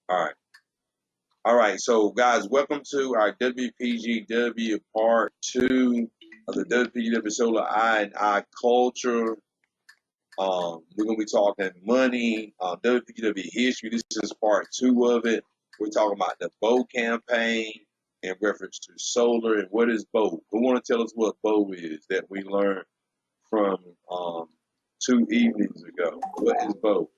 All right. All right. So, guys, welcome to our WPGW part 2 of the WPGW Solar Eye and Eye Culture. We're going to be talking money, WPGW history. This is part 2 of it. We're talking about the BOE campaign in reference to solar and what is BOE. Who want to tell us what BOE is that we learned from 2 evenings ago? What is BOE?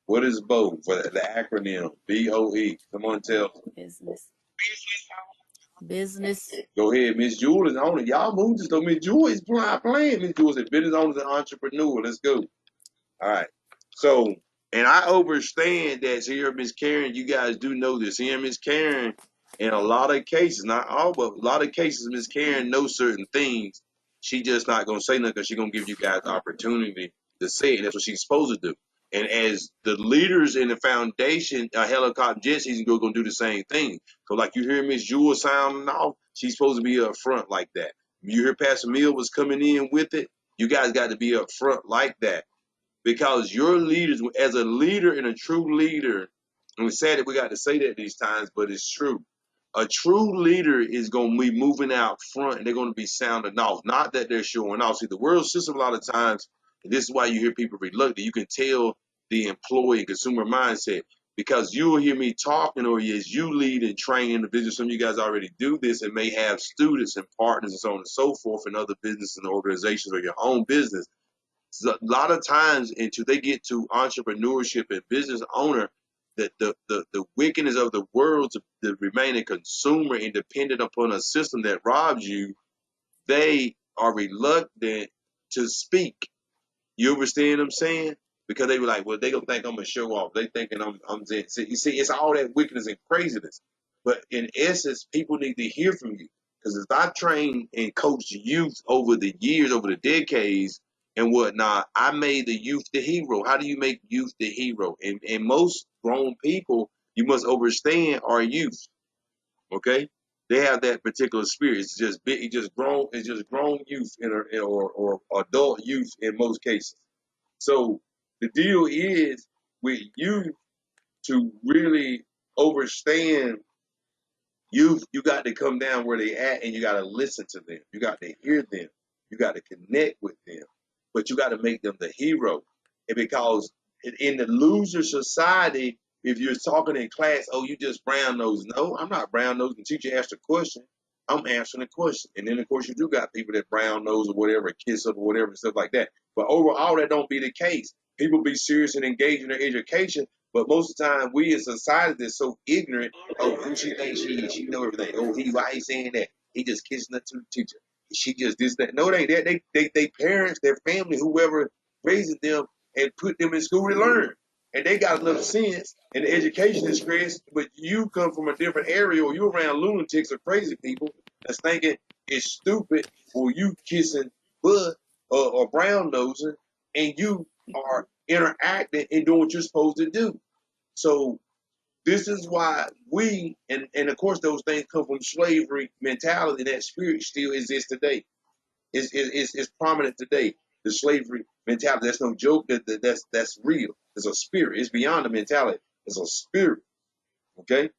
What is BOE? For the acronym BOE. Come on, tell us. Business. Business. Go ahead, Miss Jewel is on it. Y'all move this though. Miss Jewel is playing. Miss Jewel said business owners and entrepreneur. Let's go. All right. So, and I understand that here, Miss Karen, you guys do know this. Here, Miss Karen, in a lot of cases, not all, but a lot of cases, Miss Karen knows certain things. She just not gonna say nothing because she's gonna give you guys the opportunity to say it. That's what she's supposed to do. And as the leaders in the foundation, Helicopter Jesse's gonna do the same thing. So, like you hear Miss Jewel sounding off, she's supposed to be up front like that. You hear Pastor Mill was coming in with it. You guys got to be up front like that because your leaders, as a leader and a true leader, and it's sad that we got to say that these times, but it's true. A true leader is going to be moving out front and they're going to be sounding off. Not that they're showing off. See, the world system, a lot of times, and this is why you hear people reluctant, you can tell the employee and consumer mindset because you will hear me talking or as you lead and train in the business. Some of you guys already do this and may have students and partners and so on and so forth in other businesses and organizations or your own business. So a lot of times until they get to entrepreneurship and business owner, the wickedness of the world to remain a consumer and dependent upon a system that robs you, they are reluctant to speak. You understand what I'm saying? Because they were like, well, they gonna think I'm gonna show off. They thinking I'm you see, it's all that wickedness and craziness. But in essence, people need to hear from you. Because as I trained and coached youth over the years, over the decades and whatnot, I made the youth the hero. How do you make youth the hero? And most grown people, you must understand, are youth. Okay, they have that particular spirit. It's just big. It's just grown youth or adult youth in most cases. So the deal is with you to really understand youth, you got to come down where they at and you got to listen to them. You got to hear them. You got to connect with them. But you got to make them the hero. And because in the loser society, if you're talking in class, oh, you just brown nose. No, I'm not brown nose. The teacher asked a question. I'm answering the question. And then, of course, you do got people that brown nose or whatever, kiss up or whatever, stuff like that. But overall, that don't be the case. People be serious and engaged in their education. But most of the time, we as a society that's so ignorant. Oh, who she thinks she is? She know everything. Oh, why he saying that? He just kissing her to the teacher. She just this that. No, they they parents, their family, whoever raises them and put them in school to learn. And they got enough sense and the education is stressed, but you come from a different area or you're around lunatics or crazy people that's thinking it's stupid or you kissing butt or brown nosing and you are interacting and doing what you're supposed to do. So this is why and of course those things come from slavery mentality. That spirit still exists today. It's prominent today. The slavery mentality. That's no joke. That's real. It's a spirit. It's beyond the mentality. It's a spirit. Okay.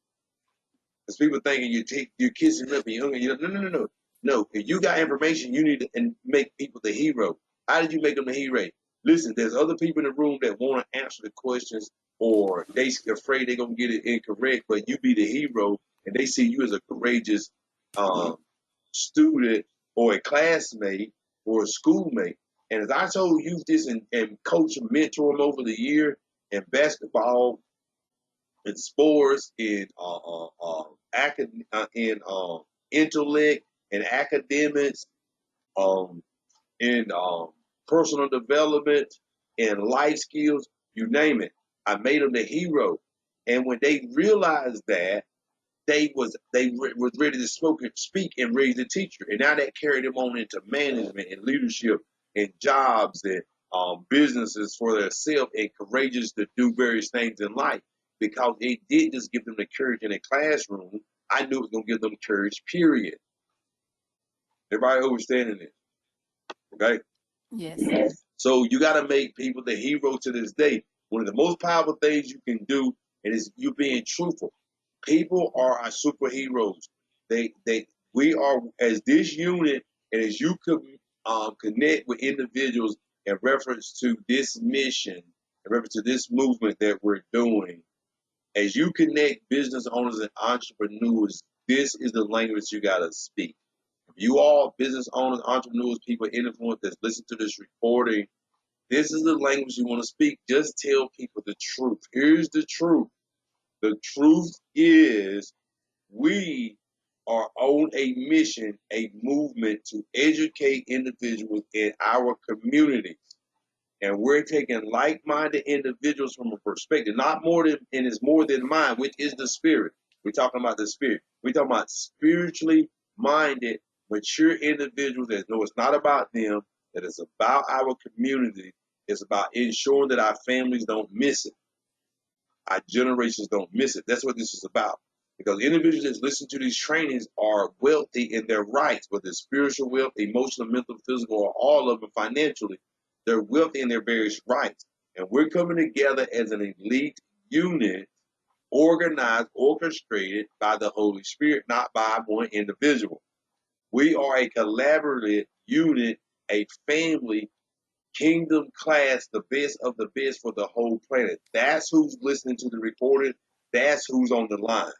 Because people thinking you're kissing up and you're no. No. If you got information, you need to and make people the hero. How did you make them the hero? Listen, there's other people in the room that want to answer the questions or they afraid they're gonna get it incorrect, but you be the hero and they see you as a courageous um, student or a classmate or a schoolmate. And as I told you this and coach and mentor them over the year in basketball, in sports, in intellect, in academics, um, in personal development, in life skills, you name it. I made them the hero. And when they realized that, was ready to speak and raise the teacher, and now that carried them on into management and leadership and jobs and businesses for themselves and courageous to do various things in life because it did just give them the courage in a classroom. I knew it was gonna give them courage. Period. Everybody understanding it, okay? Yes. So you got to make people the hero to this day. One of the most powerful things you can do is you being truthful. People are our superheroes. We are, as this unit, and as you could connect with individuals in reference to this mission, in reference to this movement that we're doing. As you connect business owners and entrepreneurs, this is the language you got to speak. If you all business owners, entrepreneurs, people in influence that listen to this recording, this is the language you want to speak. Just tell people the truth. Here's the truth. The truth is we are on a mission, a movement to educate individuals in our communities. And we're taking like-minded individuals from a perspective, not more than, and it's more than mine, which is the spirit. We're talking about the spirit. We're talking about spiritually minded, mature individuals that know it's not about them, that it's about our community. It's about ensuring that our families don't miss it. Our generations don't miss it. That's what this is about. Because individuals that listen to these trainings are wealthy in their rights, whether it's spiritual wealth, emotional, mental, physical, or all of them financially. They're wealthy in their various rights. And we're coming together as an elite unit, organized, orchestrated by the Holy Spirit, not by one individual. We are a collaborative unit, a family, kingdom class, the best of the best for the whole planet. That's who's listening to the recording. That's who's on the line.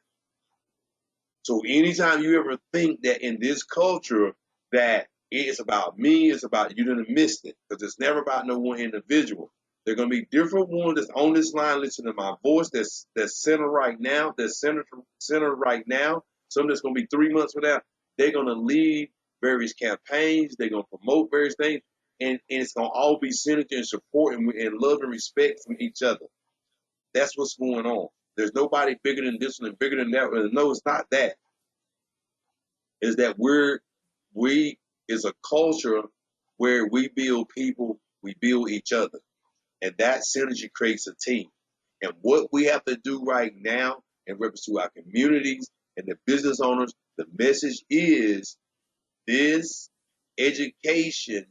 So anytime you ever think that in this culture that it's about me, it's about you, done missed it, because it's never about no one individual. There are going to be different ones that's on this line listening to my voice that's centered right now, that's centered right now. Some that's going to be 3 months from now. They're going to lead various campaigns. They're going to promote various things. And it's going to all be centered in support and love and respect from each other. That's what's going on. There's nobody bigger than this one and bigger than that one. No, it's not that. It's that we is a culture where we build people, we build each other. And that synergy creates a team. And what we have to do right now in reference to our communities and the business owners, the message is this education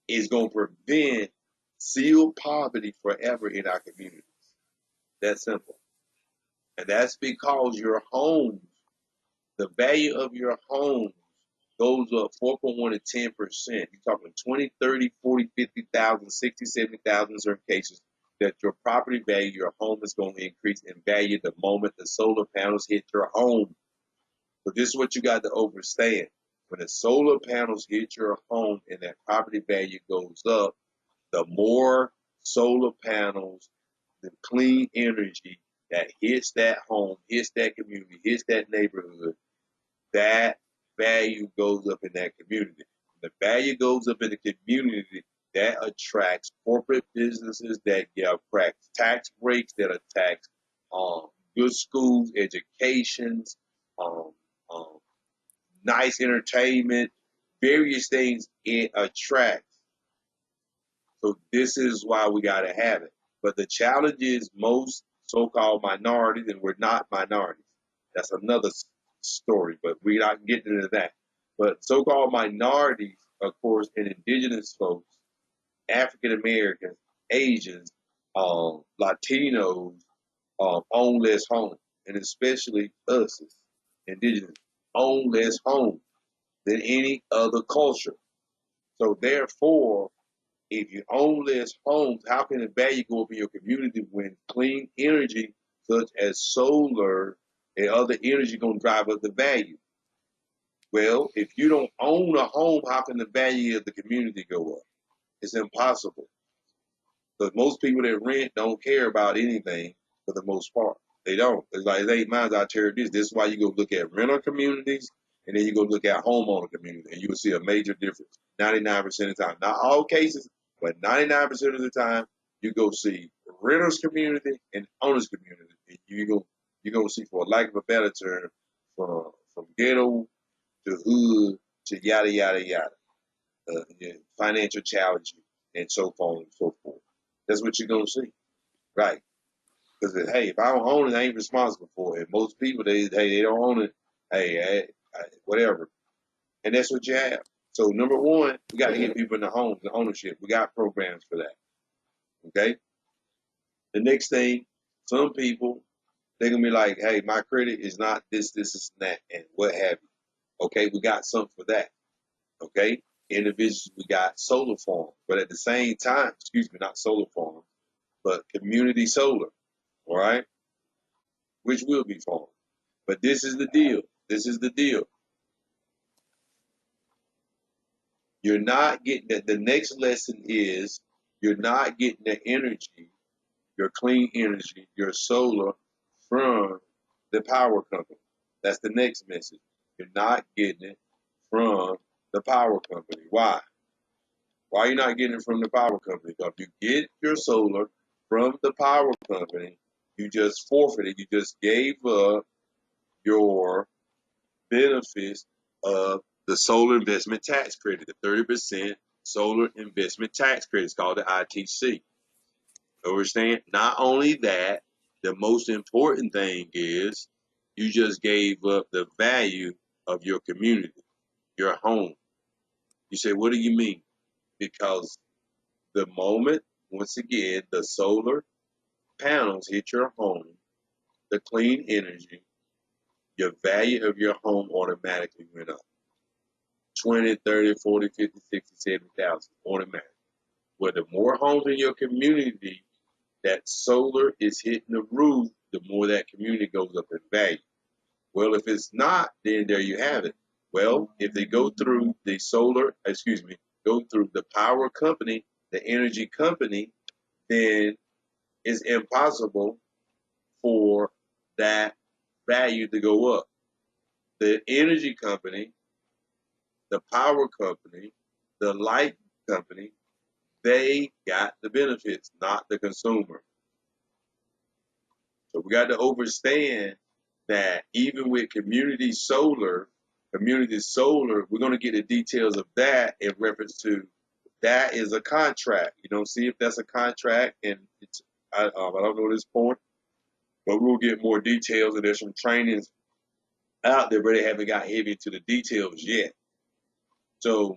is going to prevent sealed poverty forever in our communities. That's simple. And that's because your homes, the value of your homes goes up 4.1 to 10%. You're talking 20, 30, 40, 50,000, 60, 70,000 in certain cases that your property value, your home is going to increase in value the moment the solar panels hit your home. So this is what you got to understand. When the solar panels hit your home and that property value goes up, the more solar panels, the clean energy that hits that home, hits that community, hits that neighborhood, that value goes up in that community. The value goes up in the community, that attracts corporate businesses that give tax breaks, that attracts good schools, educations, um, um, nice entertainment, various things it attracts. So this is why we got to have it. But the challenge is most so-called minorities, and we're not minorities. That's another story, but we're not getting into that. But so-called minorities, of course, and indigenous folks, African Americans, Asians, Latinos, own less homes, and especially us, indigenous, own less homes than any other culture. So therefore, if you own less homes, how can the value go up in your community when clean energy, such as solar and other energy, going to drive up the value? Well, if you don't own a home, how can the value of the community go up? It's impossible. Because most people that rent don't care about anything for the most part. They don't. It's like, hey, mine's out here. This is why you go look at rental communities and then you go look at homeowner community, and you will see a major difference 99% of the time. Not all cases, but 99% of the time, you go see renters community and owners community. And you go see, for lack of a better term, from ghetto to hood to yada yada yada, financial challenges and so on and so forth. That's what you're gonna see, right? Because hey, if I don't own it, I ain't responsible for it. And most people, they don't own it. Hey, whatever, and that's what you have. So number one, we got to get people in the homes, the ownership. We got programs for that. Okay. The next thing, some people, they're gonna be like, hey, my credit is not this, and that, and what have you. Okay, we got something for that. Okay. Individuals, we got solar farms, but at the same time, excuse me, not solar farms, but community solar, all right, which will be farmed. But this is the deal. This is the deal. You're not getting that. The next lesson is you're not getting the energy, your clean energy, your solar from the power company. That's the next message. You're not getting it from the power company. Why? Why are you not getting it from the power company? Because if you get your solar from the power company, you just forfeited. You just gave up your benefits of the solar investment tax credit, the 30% solar investment tax credit. It's called the ITC. Understand? Not only that, the most important thing is you just gave up the value of your community, your home. You say, what do you mean? Because the moment, once again, the solar panels hit your home, the clean energy, your value of your home automatically went up. 20, 30, 40, 50, 60, 70,000 automatic. Where the more homes in your community that solar is hitting the roof, the more that community goes up in value. Well, if it's not, then there you have it. Well, if they go through the go through the power company, the energy company, then it's impossible for that value to go up. The energy company, the power company, the light company, they got the benefits, not the consumer. So we got to understand that even with community solar, we're going to get the details of that in reference to that is a contract. You don't see if that's a contract, and I don't know this point, but we'll get more details, and there's some trainings out there, but they haven't got heavy into the details yet. So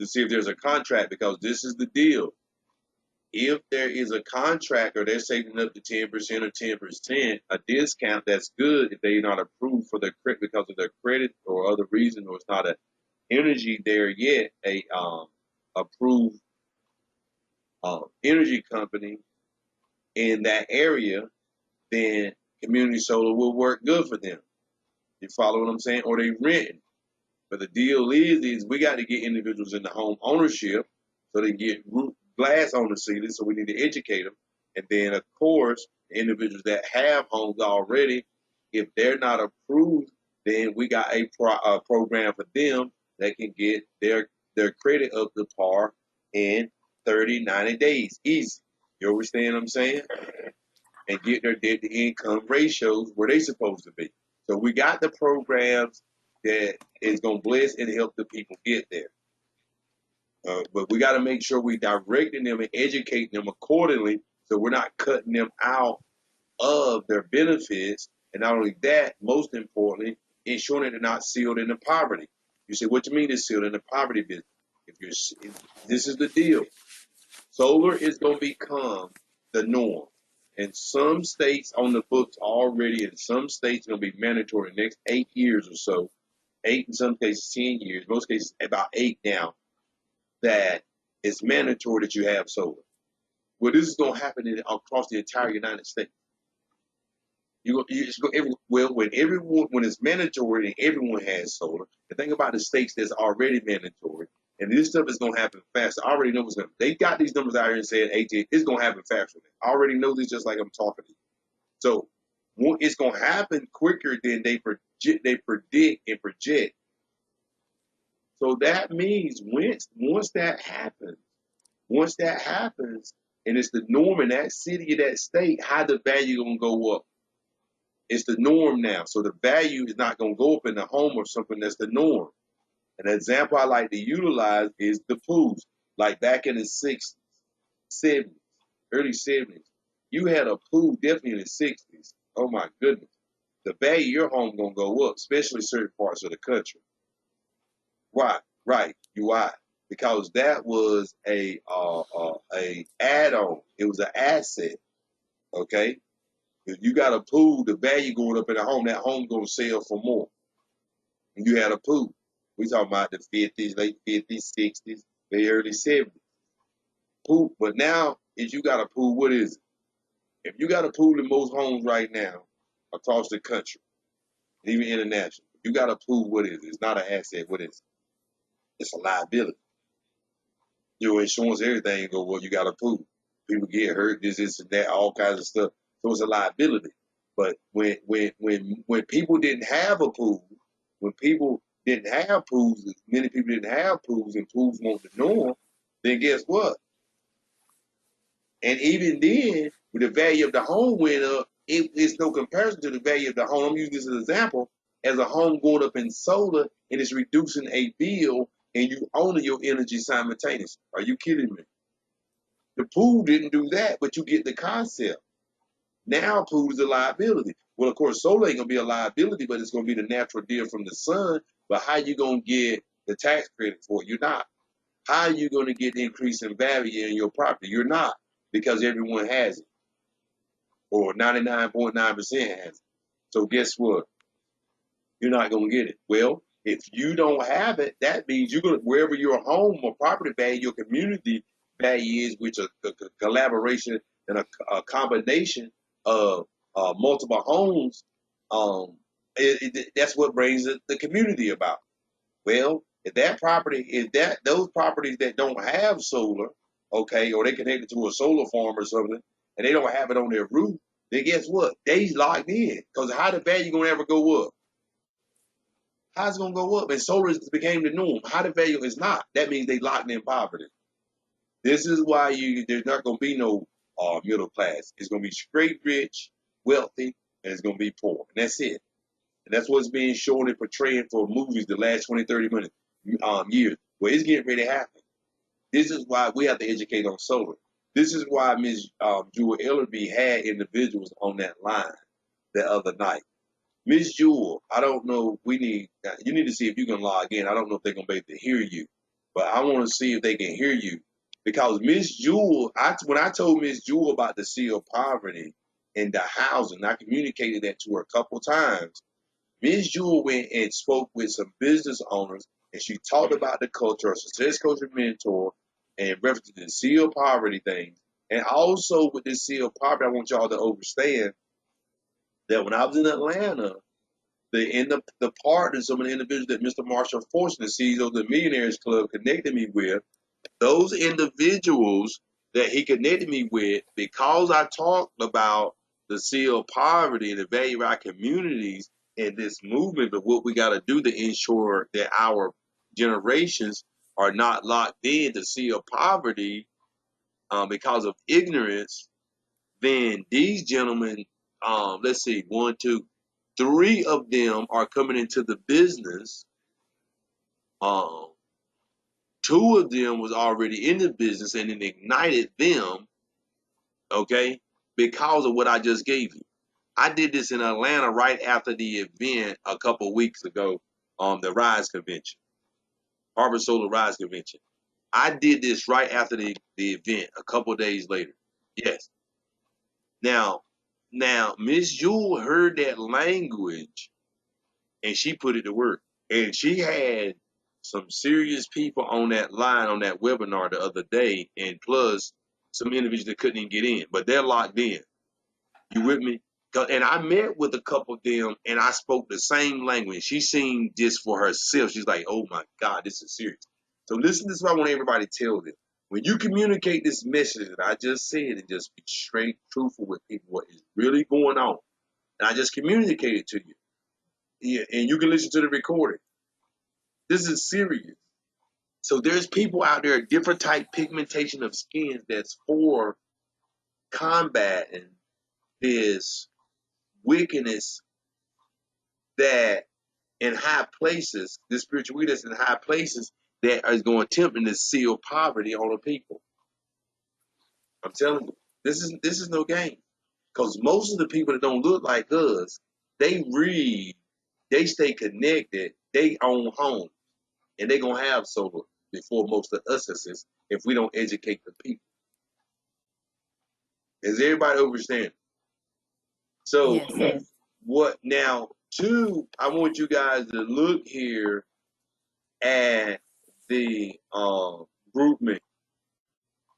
to see if there's a contract, because this is the deal. If there is a contract or they're saving up to 10% or 10%, a discount, that's good if they're not approved for their credit because of their credit or other reason, or it's not an energy there yet, a approved energy company in that area, then community solar will work good for them. You follow what I'm saying? Or they renting. But the deal is we got to get individuals in the home ownership so they get glass on the ceiling, so we need to educate them. And then, of course, the individuals that have homes already, if they're not approved, then we got a program for them that can get their credit up to par in 30, 90 days. Easy. You understand what I'm saying? And get their debt to income ratios where they supposed to be. So we got the programs that is going to bless and help the people get there. But we got to make sure we directing them and educating them accordingly, so we're not cutting them out of their benefits. And not only that, most importantly, ensuring that they're not sealed into poverty. You say, what do you mean it's sealed in the poverty business? This is the deal. Solar is going to become the norm. In some states on the books already, in some states going to be mandatory in the next 8 years or so. 8, in some cases 10 years, most cases about 8 now, that it's mandatory that you have solar. Well, this is going to happen across the entire United States. When it's mandatory and everyone has solar, the thing about the states that's already mandatory, and this stuff is going to happen fast. I already know what's going to. They got these numbers out here and said, it's going to happen faster. I already know this just like I'm talking to you. So it's going to happen quicker than they predict and project. So that means once that happens, and it's the norm in that city or that state, how the value going to go up? It's the norm now. So the value is not going to go up in the home or something that's the norm. An example I like to utilize is the pools. Like back in the 60s, 70s, early 70s, you had a pool definitely in the 60s. Oh my goodness. The value of your home going to go up, especially certain parts of the country. Right. You why? Because that was a add-on. It was an asset. Okay. If you got a pool, the value going up in the home, that home's gonna sell for more. And you had a pool. We talking about the 50s, late 50s, 60s, the early 70s. Pool, but now if you got a pool, what is it? If you got a pool in most homes right now across the country, even international, if you got a pool, what is it? It's not an asset. What is it? It's a liability. Your insurance, everything go, well, you got a pool. People get hurt, this, and that, all kinds of stuff. So it's a liability. But when people didn't have a pool, when people didn't have pools, many people didn't have pools, and pools weren't the norm, then guess what? And even then, when the value of the home went up, it's no comparison to the value of the home. I'm using this as an example. As a home going up in solar and it's reducing a bill and you own your energy simultaneously. Are you kidding me? The pool didn't do that, but you get the concept. Now pool is a liability. Well, of course, solar ain't gonna be a liability, but it's gonna be the natural deal from the sun. But how you gonna get the tax credit for it? You're not. How are you gonna get the increase in value in your property? You're not, because everyone has it, or 99.9% has it. So guess what? You're not gonna get it. Well, if you don't have it, that means you're gonna, wherever your home or property value, your community value is, which a collaboration and a combination of multiple homes. That's what brings the community about. Well, if that property, those properties that don't have solar, okay, or they connected to a solar farm or something, and they don't have it on their roof, then guess what? They locked in, because how the value gonna ever go up? How's it gonna go up? And solar became the norm. How the value is not. That means they locked in poverty. This is why there's not gonna be no middle class. It's gonna be straight rich, wealthy, and it's gonna be poor. And that's it. And that's what's being shown and portrayed for movies the last 20, 30 minutes, years. Well, it's getting ready to happen. This is why we have to educate on solar. This is why Ms. Jewel Ellerby had individuals on that line the other night. Miss Jewel, I don't know. You need to see if you can log in. I don't know if they're gonna be able to hear you, but I want to see if they can hear you, because Miss Jewel, when I told Miss Jewel about the sea of poverty and the housing, I communicated that to her a couple times. Miss Jewel went and spoke with some business owners, and she talked about the culture, a success coach and mentor, and reference to the sea of poverty things. And also with this sea of poverty, I want y'all to understand that when I was in Atlanta, the partners, some of the individuals that Mr. Marshall Fortune, the CEO of the Millionaires Club, connected me with, those individuals that he connected me with, because I talked about the sea of poverty and the value of our communities and this movement of what we got to do to ensure that our generations are not locked in the sea of poverty because of ignorance, then these gentlemen, let's see, 1, 2, 3 of them are coming into the business. 2 of them was already in the business, and it ignited them, okay, because of what I just gave you. I did this in Atlanta right after the event a couple weeks ago, the Rise Convention, Harvard Solar Rise Convention. I did this right after the event a couple days later. Yes. Now, Miss Jewel heard that language and she put it to work. And she had some serious people on that line on that webinar the other day, and plus some individuals that couldn't even get in, but they're locked in. You with me? And I met with a couple of them, and I spoke the same language. She seen this for herself. She's like, "Oh my God, this is serious." So listen, this is what I want everybody to tell them. When you communicate this message that I just said, and just be straight, truthful with people, what is really going on, and I just communicated to you. Yeah, and you can listen to the recording. This is serious. So there's people out there, different type pigmentation of skin, that's for combating this wickedness that in high places, this spiritual wickedness in high places that is going to attempt to seal poverty on the people. I'm telling you, this is no game. Because most of the people that don't look like us, they read, they stay connected, they own homes, and they gonna have solar. before most of us assist if we don't educate the people. Does everybody understand? So Yes. what now? Two, I want you guys to look here at the grouping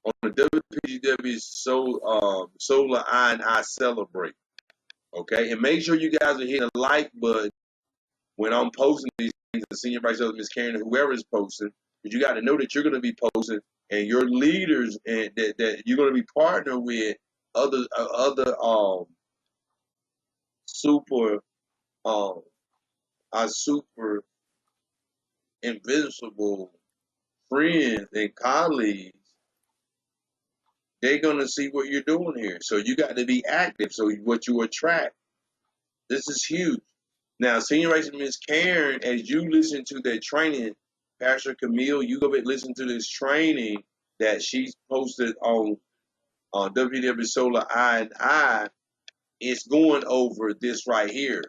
on the WPGW Solar I and I Celebrate. Okay, and make sure you guys are hitting the like button when I'm posting these things, the Senior Vice President, Ms. Karen, whoever is posting, because you got to know that you're going to be posting, and your leaders, and that you're going to be partnering with other super our super invincible friends and colleagues. They're going to see what you're doing here. So you got to be active. So what you attract. This is huge. Now, Senior Vice Ms. Karen, as you listen to that training, Pastor Camille, you go back and listen to this training that she's posted on WW Solar I and I. It's going over this right here.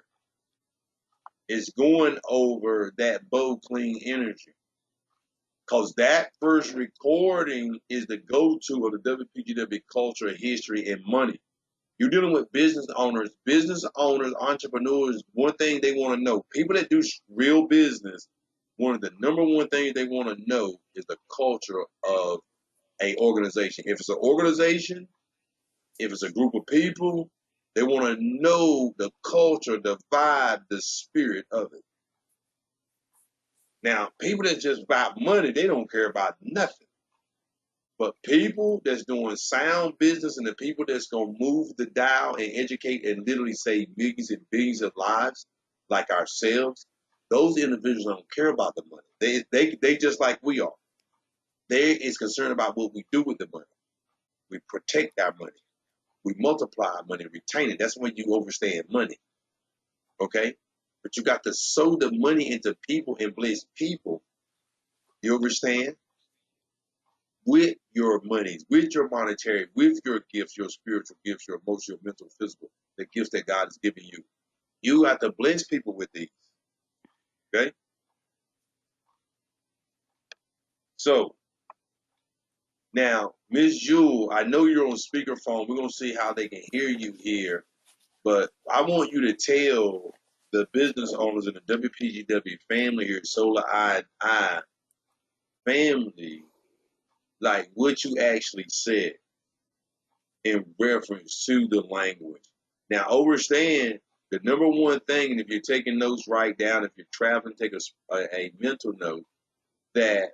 It's going over that bow clean energy. Because that first recording is the go-to of the WPGW culture, history, and money. You're dealing with business owners, entrepreneurs. One thing they want to know, people that do real business, one of the number one things they want to know is the culture of a organization. If it's an organization, if it's a group of people, they want to know the culture, the vibe, the spirit of it. Now, people that just buy money, they don't care about nothing. But people that's doing sound business and the people that's going to move the dial and educate and literally save millions and billions of lives, like ourselves, those individuals don't care about the money. They just like we are. They is concerned about what we do with the money. We protect our money. We multiply our money, retain it. That's when you understand money. Okay? But you got to sow the money into people and bless people. You understand? With your monies, with your monetary, with your gifts, your spiritual gifts, your emotional, mental, physical, the gifts that God has given you. You have to bless people with these. Okay? So now, Ms. Jewel, I know you're on speakerphone. We're gonna see how they can hear you here, but I want you to tell the business owners in the WPGW family here, Solar I and I family, like what you actually said in reference to the language. Now, understand the number one thing, and if you're taking notes, write down. If you're traveling, take a mental note, that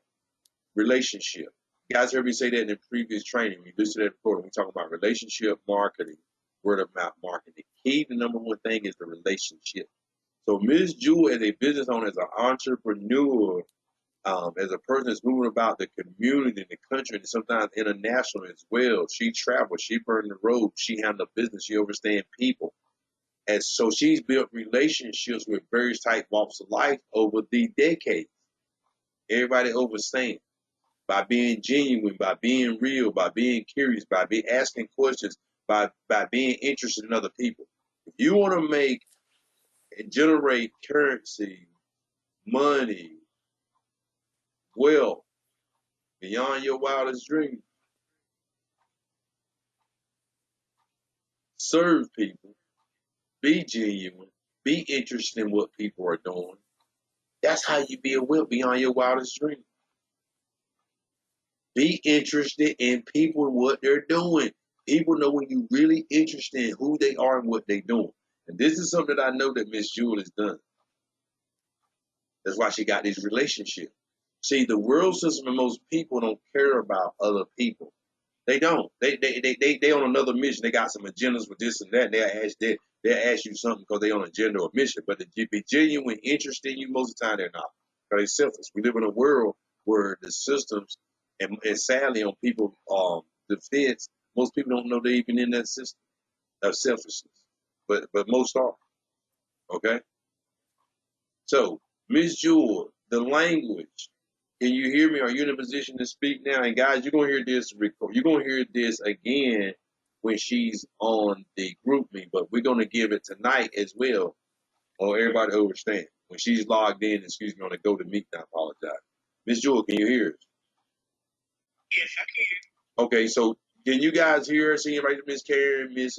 relationship. You guys heard me say that in the previous training. We listed that before. We talk about relationship marketing, word of mouth marketing. The key, the number one thing is the relationship. So Ms. Jewel, as a business owner, as an entrepreneur, as a person that's moving about the community, the country, and sometimes international as well. She travels, she burned the road, she handled business, she understands people. And so she's built relationships with various type walks of life over the decades. Everybody understands. By being genuine, by being real, by being curious, by asking questions, by being interested in other people. If you want to make and generate currency, money, wealth, beyond your wildest dreams, serve people, be genuine, be interested in what people are doing. That's how you build wealth beyond your wildest dreams. Be interested in people and what they're doing. People know when you're really interested in who they are and what they're doing. And this is something that I know that Miss Jewel has done. That's why she got these relationships. See, the world system and most people don't care about other people. They don't. They on another mission. They got some agendas with this and that. They'll ask you something because they on an agenda or mission. But to be genuine, interested in you, most of the time they're not. Because they're selfish. We live in a world where the systems and sadly on people defense, most people don't know they're even in that system of selfishness. But most are. Okay? So, Miss Jewel, the language. Can you hear me? Are you in a position to speak now? And guys, you're gonna hear this record. You're gonna hear this again when she's on the group me, but we're gonna give it tonight as well, or everybody understand. When she's logged in, excuse me, on the go to meet, I apologize. Miss Jewel, can you hear us? Yes, I can. Okay, so can you guys hear us? See right, Miss Karen, Miss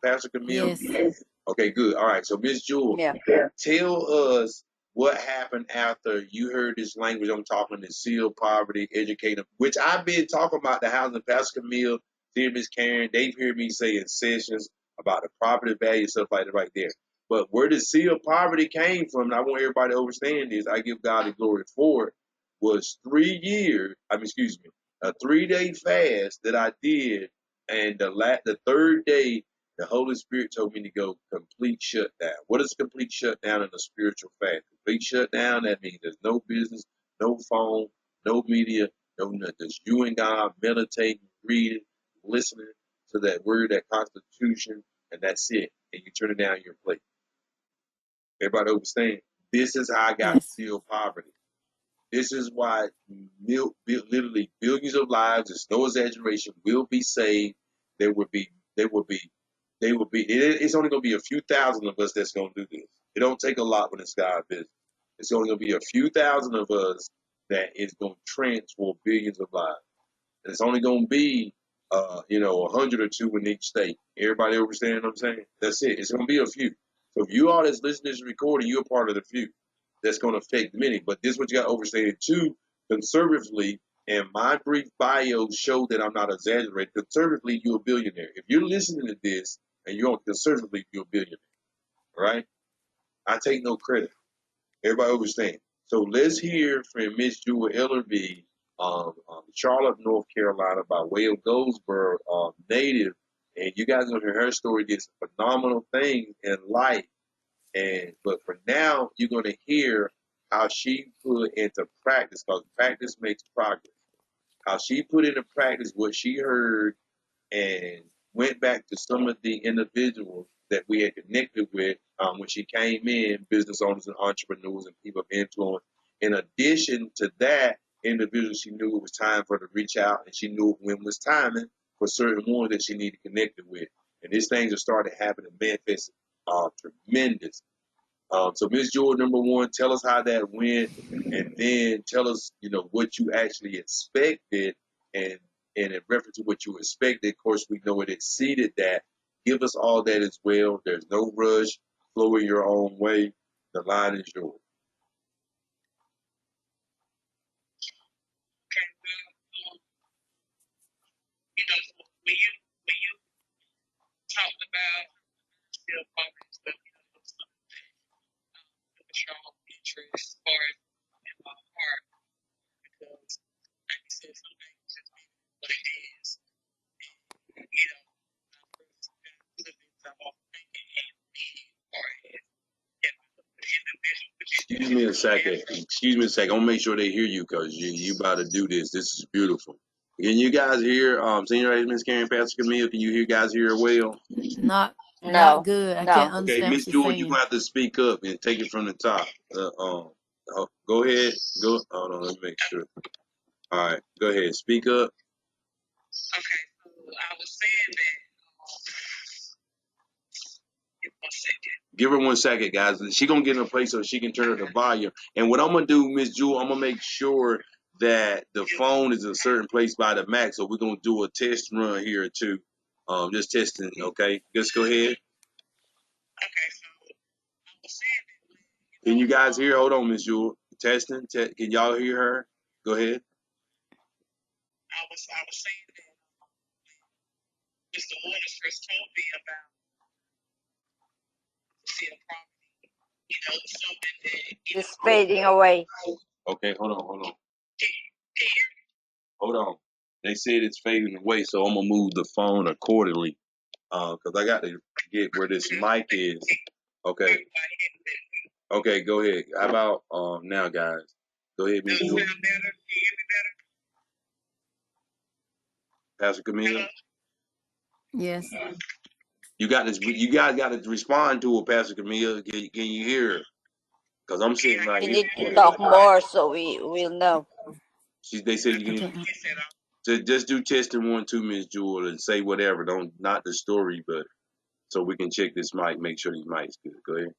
Pastor Camille? Yes. Okay, good. All right. So Miss Jewel, Yeah. tell us what happened after you heard this language I'm talking, this seal poverty, educator, which I've been talking about the housing. Pastor Camille, dear Miss Karen, they've heard me say in sessions about the property value, stuff like that right there. But where the seal poverty came from, and I want everybody to understand this, I give God the glory for it, was 3 years, excuse me, a 3-day fast that I did, and the third day the Holy Spirit told me to go complete shutdown. What is complete shutdown in a spiritual fast? Complete shutdown, that means there's no business, no phone, no media, no nothing. Just you and God meditating, reading, listening to that word, that constitution, and that's it. And you turn it down your plate. Everybody understand? This is how I got to Yes. feel poverty. This is why literally billions of lives, it's no exaggeration, will be saved. There will be, there will be, they will be. It's only going to be a few thousand of us that's going to do this. It don't take a lot when it's God business. It's only going to be a few thousand of us that is going to transform billions of lives. And it's only going to be, 100 or two in each state. Everybody understand what I'm saying? That's it. It's going to be a few. So if you all that's listening to this recording, you're a part of the few. That's going to affect many. But this is what you got to understand too. Conservatively, and my brief bio showed that I'm not exaggerating. Conservatively, you're a billionaire. If you're listening to this and you're on conservatively, you're a billionaire. Right? I take no credit. Everybody understand. So let's hear from Miss Jewel ELLERBEE, Charlotte, North Carolina, by way of Goldsboro, native. And you guys gonna hear her story. This phenomenal thing in life. But for now, you're gonna hear how she put into practice, because practice makes progress. How she put into practice what she heard and went back to some of the individuals that we had connected with when she came in, business owners and entrepreneurs and people of influence. In addition to that, individuals she knew it was time for her to reach out, and she knew when it was timing for certain ones that she needed connected with. And these things are starting to happen and manifest tremendous. So Miss Jewel, number one, tell us how that went, and then tell us, what you actually expected, and in reference to what you expected, of course, we know it exceeded that. Give us all that as well. There's no rush. Flow in your own way. The line is yours. Okay, well, when you talked about still poverty stuff, it was something that was strong interest as far as in my heart because, like you said, some things just be what it is. And, I first got to the things I'm off thinking and being as far as the individual, which is Excuse me a second. Excuse me a second. I want to make sure they hear you, because you about to do this. This is beautiful. Can you guys hear Senior Miss Karen, Pastor Camille? Can you guys hear her well? Not No. good. I can't No. Okay, understand what Miss she's Jewel, you're saying. gonna have to speak up and take it from the top. Go ahead. Go. Hold on, let me make sure. All right, go ahead. Speak up. okay. So I was saying that. Give me 1 second. Give her 1 second, guys. She gonna get in a place so she can turn up the volume. And what I'm gonna do, Miss Jewel, I'm gonna make sure that the phone is in a certain place by the Mac. So we're gonna do a test run here too. Just testing. Okay, just go ahead. Okay, so I was saying that. Can you guys hear? Hold on, Miss Jewel. Testing. Can y'all hear her? Go ahead. I was saying that Mr. Waters first told me about seeing property. Something that Just fading away. Okay, hold on. can you hear me? Hold on. They said it's fading away, so I'm gonna move the phone accordingly. Cause I got to get where this mic is. Okay. Okay, go ahead. How about now, guys? Go ahead, Miss Does it Jewel. sound better? Can you hear me better? Pastor Camille. Hello? Yes. You got this. You guys got to respond to her, Pastor Camille. Can you hear her? Cause I'm sitting right You here. need to talk more so we will know. They said you I can can't. just do testing 1, 2, Miss Jewel, and say whatever. Don't not the story, but so we can check this mic, make sure these mics good. Go ahead.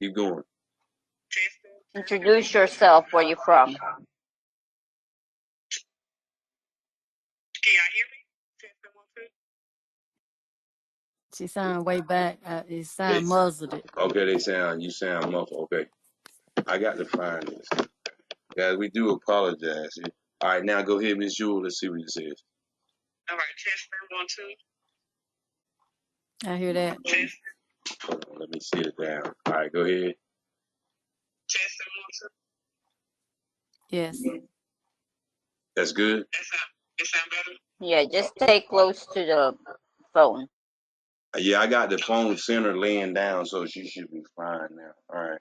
Okay. Keep going. Testing. Introduce yourself. Where you from? Can y'all hear me? Testing 1, 2. She sound way back. It sound muzzled. Okay, you sound muffled. Okay. I got to find this. Guys, we do apologize. All right, now go ahead, Miss Jewel. Let's see what it says. All right, testing 1, 2. I hear that. Testing. Hold on, let me see it down. All right, go ahead. Testing 1, 2. Yes. That's good? It sound better? Yeah, just stay close to the phone. Yeah, I got the phone center laying down, so she should be fine now. All right.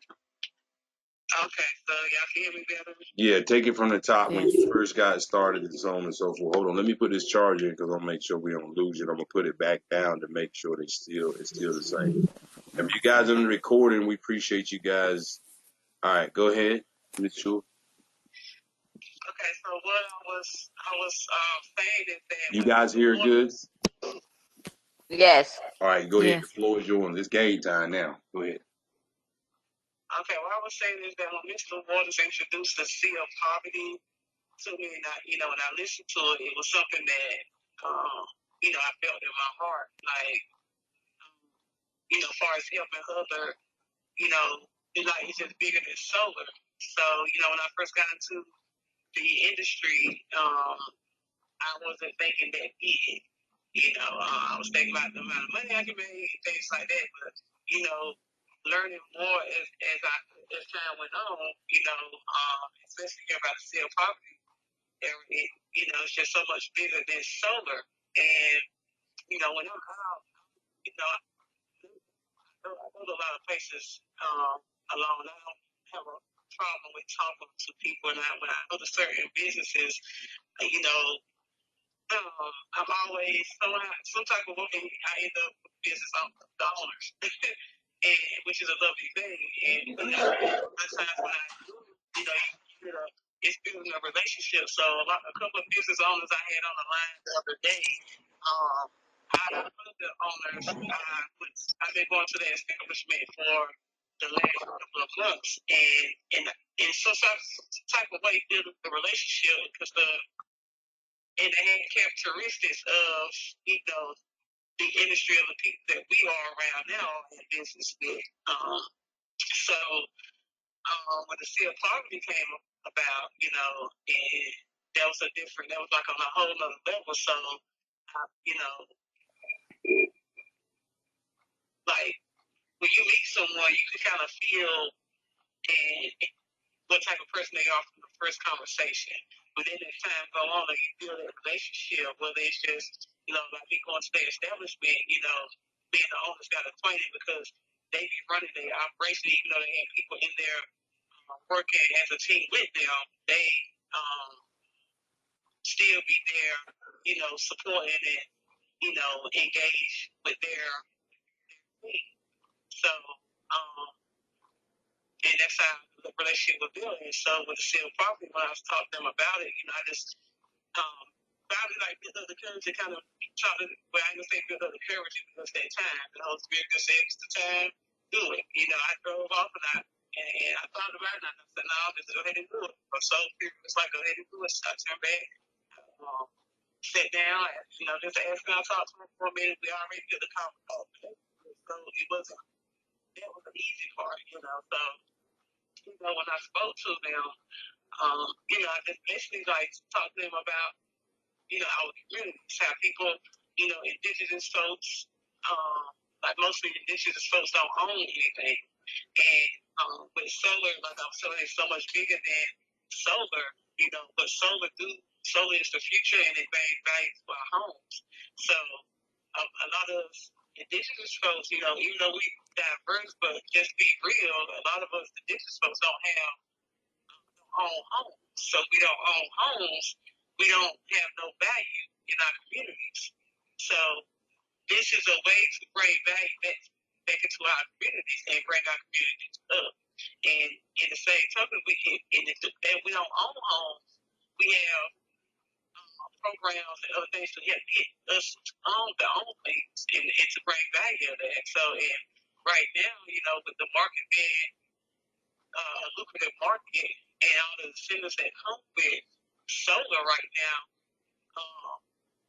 Okay, so y'all can hear me better? Yeah, take it from the top when Yes. you first got started and so on and so forth. Hold on, let me put this charger in because I'll make sure we don't lose it. I'm gonna put it back down to make sure it's still the same. If you guys are in the recording, we appreciate you guys. All right, go ahead, Miss Jewel. Okay, so what I was saying is that You guys hear good? Yes. All right, go ahead. Yes. The floor is yours. It's game time now. Go ahead. Okay, what I was saying is that when Mr. Waters introduced the Sea of Poverty to me, and when I listened to it, it was something that I felt in my heart, like as far as helping other, it's just bigger than solar. So when I first got into the industry, I wasn't thinking that big. I was thinking about the amount of money I can make, things like that. But learning more as time went on, especially here about the sale property area, it's just so much bigger than solar. And when I'm out, I go to a lot of places alone. I don't have a problem with talking to people, and when I go to certain businesses, you know, I'm always some type of way I end up with business owners, and which is a lovely thing. And sometimes when I do, it's building a relationship. So a couple of business owners I had on the line the other day. Out of the owners, I've been going to the establishment for the last couple of months, and in some type of way build the relationship because they had characteristics of the industry of the people that we are around now in business with. So when the Sea of Poverty came about, and that was like on a whole nother level. So, like when you meet someone, you can kind of feel and what type of person they are from the first conversation. But then as time go on, and you build that relationship, whether it's just, like me going to their establishment, me and the owners got acquainted because they be running their operation, even though they had people in there working as a team with them, they still be there, supporting and, engage with their team. So, and that's how the relationship was built. And so with the sale property, when I was talking to them about it, I just found it like build up the courage to kind of try to, well, I ain't gonna say build up the courage because that time. The Holy Spirit just said it's the time, do it. I drove off and I thought about it and I said, no, just go ahead and do it. So it's like, go ahead and do it. So I turned back, sit down, just ask them, I talked to them for a minute. We already did the conversation. So it wasn't, that was the easy part, so when I spoke to them, I just basically like talk to them about, our communities, how people, indigenous folks, like mostly indigenous folks don't own anything. And with solar, like I was telling you, it's so much bigger than solar, but solar is the future and it brings value to our homes. So a lot of indigenous folks, even though we diverse, but just be real, a lot of us indigenous folks don't own homes. So we don't own homes, we don't have no value in our communities. So this is a way to bring value back into our communities and bring our communities up. And in the same token, we don't own homes, we have programs and other things to help get us to own things and to bring value of that. So, right now, with the market being a lucrative market and all the incentives that come with solar right now,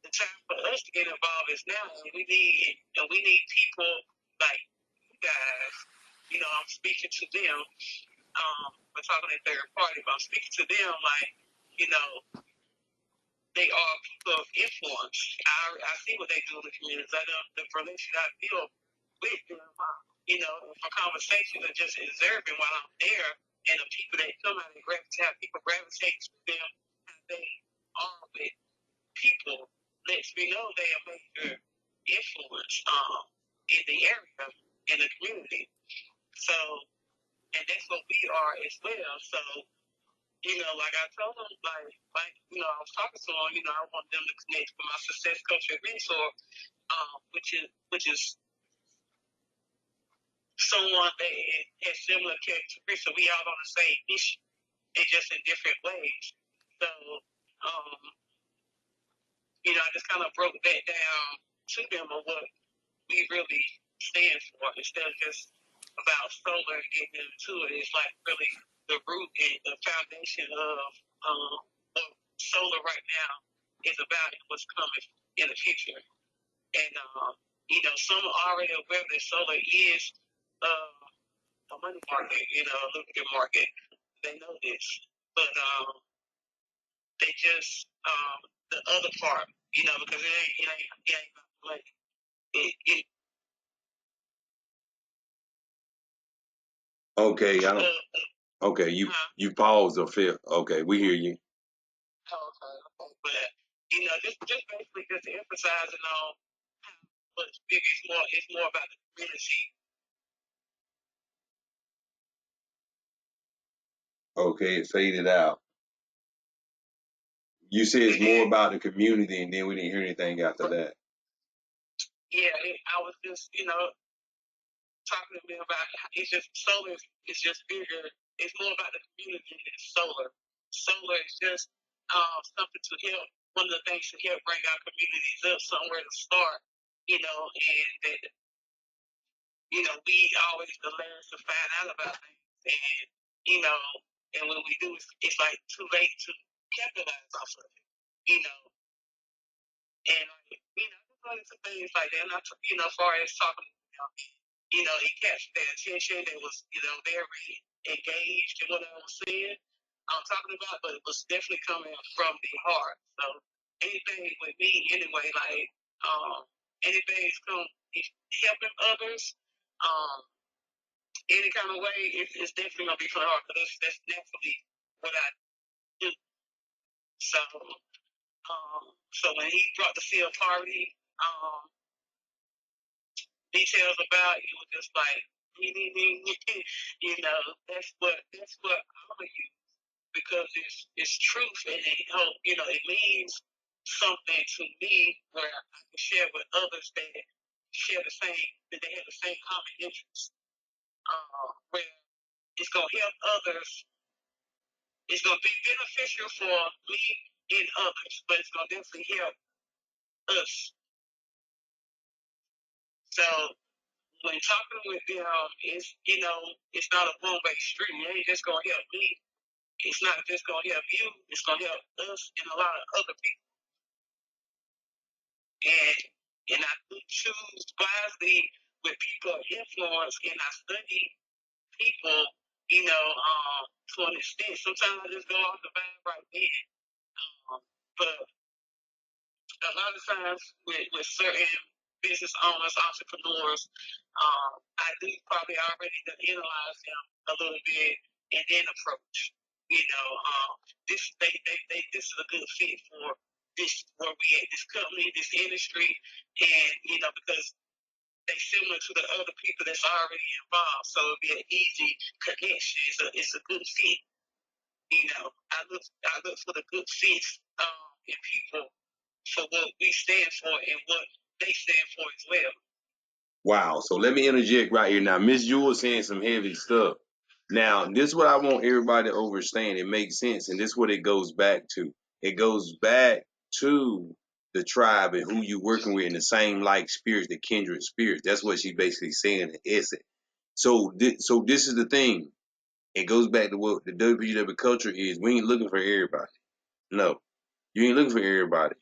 the time for us to get involved is now. And we need people like you guys. I'm speaking to them. We're talking in third party, but I'm speaking to them like, you know, they are people of influence. I see what they do in the communities. I know the relationship I build with them, for conversations and just observing while I'm there, and the people that come out and people gravitate to them, how they are with people lets me know they are major influence in the area, in the community. So, and that's what we are as well. So, like I told them, I was talking to them, I want them to connect with my success coach and mentor, which is someone that has similar characteristics. So we all on the same issue, and just in different ways. So, I just kind of broke that down to them of what we really stand for, instead of just about solar and getting into it. It's like really the root and the foundation of what solar right now is about and what's coming in the future. And some are already aware that solar is a money market, a lucrative market. They know this, but they just the other part, because it ain't about money. It Okay, I don't. Okay, you paused or feel. Okay, we hear you. Okay. But just basically just emphasizing on how much bigger it's more about the community. Okay, it faded out. You said it's more about the community, and then we didn't hear anything after that. Yeah, I was just talking to them about it's just solar is just bigger. It's more about the community than solar. Solar is just something to help. One of the things to help bring our communities up, somewhere to start. And that we always the last to find out about things, and and when we do, it's like too late to capitalize off of it. You know, and just wanted some things like that. And as far as talking, it captured their attention. They was, very engaged in what I was saying. I'm talking about, but it was definitely coming from the heart. So anything with me, anyway, like anything's helping others, any kind of way, it's definitely gonna be from the heart. Because that's naturally what I do. So, so when he brought the field party details about, it was just like, that's what I'm gonna use, because it's truth, and it means something to me where I can share with others that share that they have the same common interests. Where it's gonna help others. It's gonna be beneficial for me and others, but it's gonna definitely help us. So when talking with them, it's not a one-way street. It ain't just gonna help me. It's not just gonna help you. It's gonna help us and a lot of other people. And I do choose wisely with people of influence, and I study people, to an extent. Sometimes I just go off the vibe right then. But a lot of times with certain business owners, entrepreneurs, I do probably already analyze them a little bit and then approach. This is a good fit for this where we at, this company, this industry, and because they similar to the other people that's already involved, so it'll be an easy connection. It's a good fit. I look for the good fits in people for what we stand for and what they stand for as well. Wow. So let me interject right here now. Miss Jewell saying some heavy stuff. Now, this is what I want everybody to understand. It makes sense, and this is what it goes back to. It goes back to the tribe and who you working with in the same like spirits, the kindred spirits. That's what she basically saying in essence. So this is the thing. It goes back to what the WPGW culture is. We ain't looking for everybody. No, you ain't looking for everybody.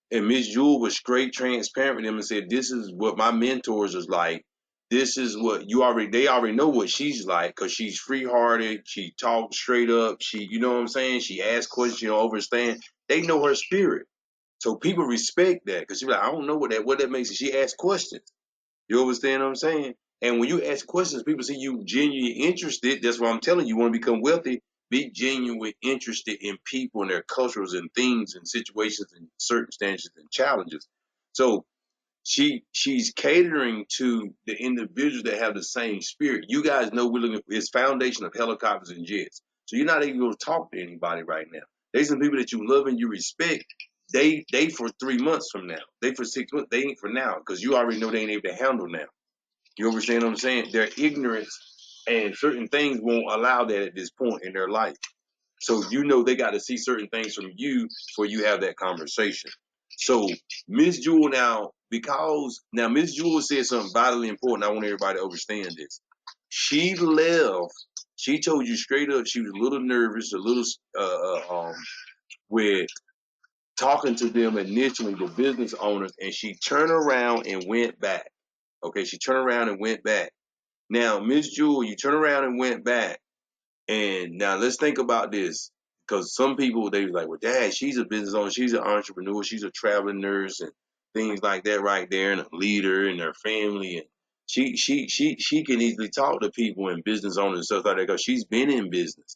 And Miss Jewel was straight transparent with them and said, "This is what my mentors is like. This is what they already know what she's like because she's free hearted. She talks straight up. She, you know what I'm saying? She asks questions, you know, understand. They know her spirit. So people respect that because she's like, I don't know what that makes it. She asks questions. You understand what I'm saying? And when you ask questions, people see you genuinely interested. That's why I'm telling you, you want to become wealthy, be genuinely interested in people and their cultures and things and situations and circumstances and challenges. So she's catering to the individuals that have the same spirit. You guys know we're looking for this foundation of helicopters and jets. So you're not even going to talk to anybody right now. There's some people that you love and you respect. They for 3 months from now. They for 6 months. They ain't for now because you already know they ain't able to handle now. You understand what I'm saying? Their ignorance and certain things won't allow that at this point in their life. So you know they got to see certain things from you before you have that conversation. So Miss Jewel now, because now Miss Jewel said something vitally important. I want everybody to understand this. She left. She told you straight up she was a little nervous, a little with talking to them initially, the business owners, and she turned around and went back. Okay, she turned around and went back. Now, Miss Jewel, you turn around and went back. And now let's think about this. Because some people, they was like, well, Dad, she's a business owner. She's an entrepreneur. She's a traveling nurse and things like that right there, and a leader in her family. And she can easily talk to people and business owners and stuff like that because she's been in business.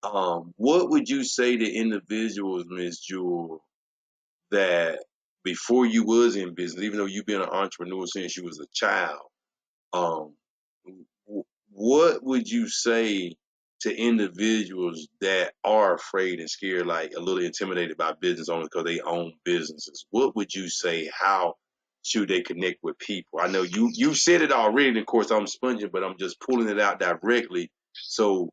What would you say to individuals, Miss Jewel, that before you was in business, even though you've been an entrepreneur since you was a child, um, what would you say to individuals that are afraid and scared, like a little intimidated by business owners because they own businesses? What would you say? How should they connect with people? I know you said it already, and of course I'm sponging, but I'm just pulling it out directly. So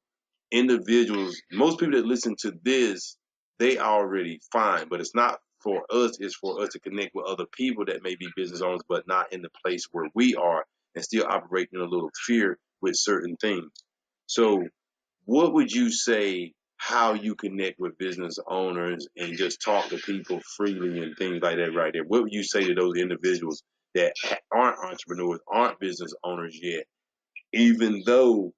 individuals, most people that listen to this, they already fine, but it's not for us. It's for us to connect with other people that may be business owners, but not in the place where we are and still operating in a little fear with certain things. So what would you say how you connect with business owners and just talk to people freely and things like that right there? What would you say to those individuals that aren't entrepreneurs, aren't business owners yet, even though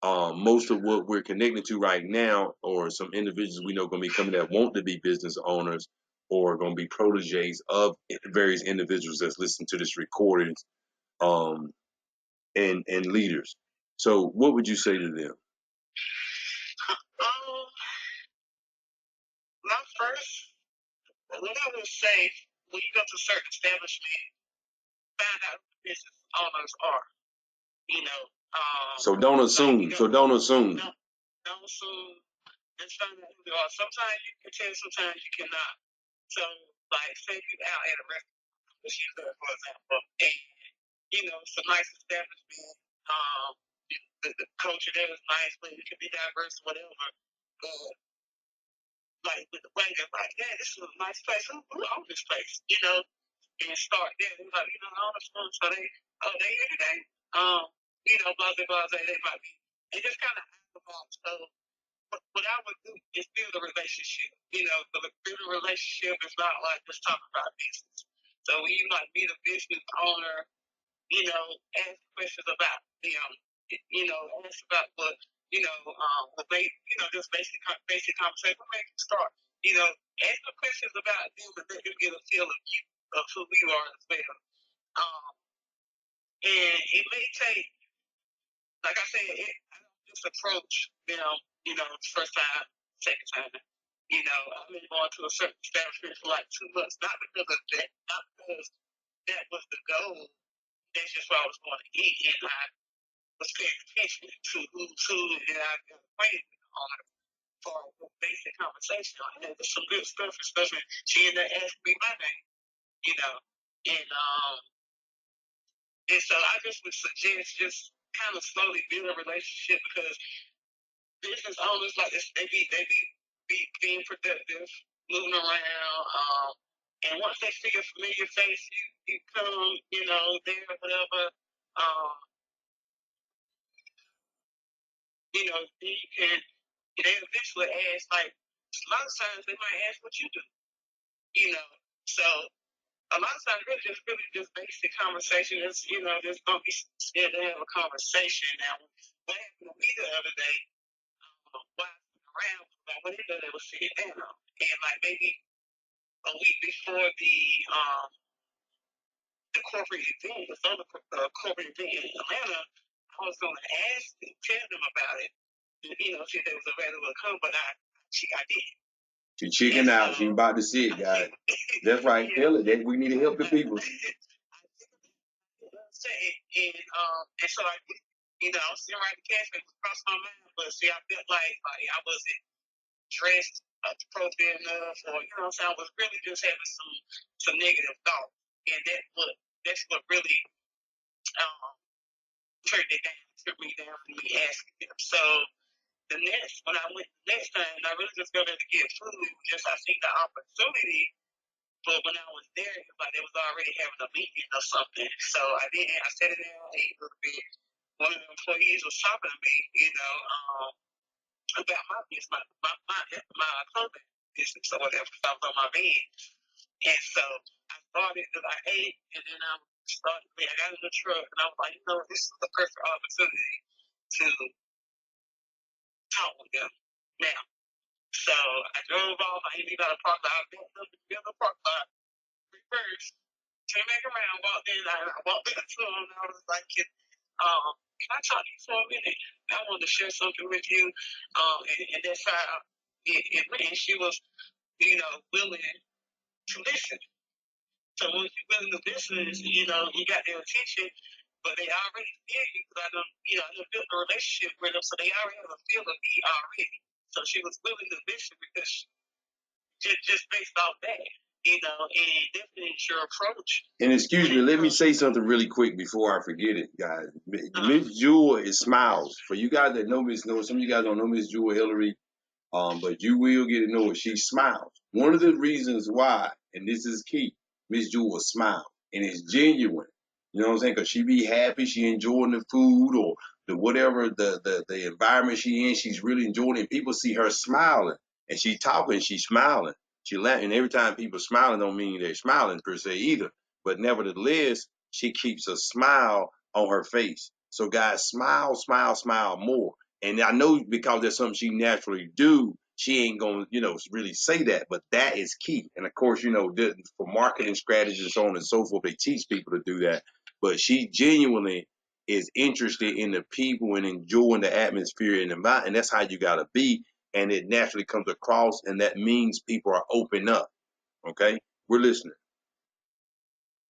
most of what we're connected to right now, or some individuals we know going to be coming that want to be business owners or going to be proteges of various individuals that's listening to this recording, um, and leaders. So, what would you say to them? My first, what I would say, when you go to certain establishments, find out who the business owners are. You know, So don't assume. like, So don't assume. don't assume. Just find out who they are. Sometimes you can tell, sometimes you cannot. So, like, say you're out at a restaurant, let's use that for example, and it's a nice establishment. The culture there is nice, but it can be diverse, whatever. But like with the waiter, like, yeah, this is a nice place. Who owns this place? And start there. They're like, I own this one, so they here today. Blah blah blah. They might be, and just kind of ask about. So what I would do is build a relationship. So the build a relationship is not like just talking about business. So when you like meet a business owner, ask questions about them. Ask about what they, just basic conversation. What makes you start? Ask them questions about them and let them get a feel of you, of who you are as well. And it may take, like I said, I don't just approach them, first time, second time. I've been going to a certain establishment for like 2 months, not because of that, not because that was the goal. That's just what I was going to eat, and I was paying attention to who's who, and I got acquainted with on for a basic conversation. I had some good stuff, especially she ended up asking me my name, you know, and so I just would suggest just kind of slowly build a relationship because business owners like this, they be being productive, moving around, And once they see a familiar face, you come, there, whatever, um, then you can, they eventually ask, like, a lot of times they might ask what you do, So a lot of times really just basic conversation. Just don't be scared to have a conversation. Now, what happened to me the other day, while I was around, when they was sitting down, and like maybe a week before the corporate event, the other corporate event in Atlanta, I was going to tell them about it, see if they was available to come, but I didn't. She chicken out. She about to see it, guys. That's right. Yeah. Feel it. We need to help the people. And so I sitting right in the cafe, it crossed my mind, but see, I felt like I wasn't dressed appropriate enough, or I was really just having some negative thoughts, and that's what really turned it down, took me down from me asking them. So when I went next time, I really just go there to get food. Just I seen the opportunity, but when I was there, it was like they was already having a meeting or something. So I didn't. I sat down, ate a little bit. One of the employees was talking to me, about my business, my clothing business or whatever. So I was on my bed, and so I ate, and then I started. I got in the truck, and I was like, this is the perfect opportunity to talk with them now. So I drove off. I ain't even got a park lot. I backed up to the other park lot, reversed, came back around, walked in. I walked into them, and I was like, can I talk to you for a minute? I wanted to share something with you. And that's how it went. And she was, willing to listen. So when you're willing to listen, you got their attention, but they already feel you because I done built a relationship with them, so they already have a feel of me already. So she was willing to listen because just based off that, and definitely it's your approach. And excuse me, let me say something really quick before I forget it, guys. Miss Jewel is smiles. For you guys that know Miss Jewel, some of you guys don't know Miss Jewel Hillary, but you will get to know her. She smiles. One of the reasons why, and this is key, Miss Jewel smiles, and it's genuine. You know what I'm saying? Because she be happy, she enjoying the food or the whatever the environment she in, she's really enjoying it. And people see her smiling, and she talking, she's smiling. She laughing. And every time people smiling don't mean they're smiling per se either. But nevertheless, she keeps a smile on her face. So guys, smile, smile, smile more. And I know because that's something she naturally do, she ain't gonna, really say that, but that is key. And of course, for marketing strategies and so on and so forth, they teach people to do that. But she genuinely is interested in the people and enjoying the atmosphere and the mind, and that's how you gotta be. And it naturally comes across, and that means people are open up. Okay, we're listening.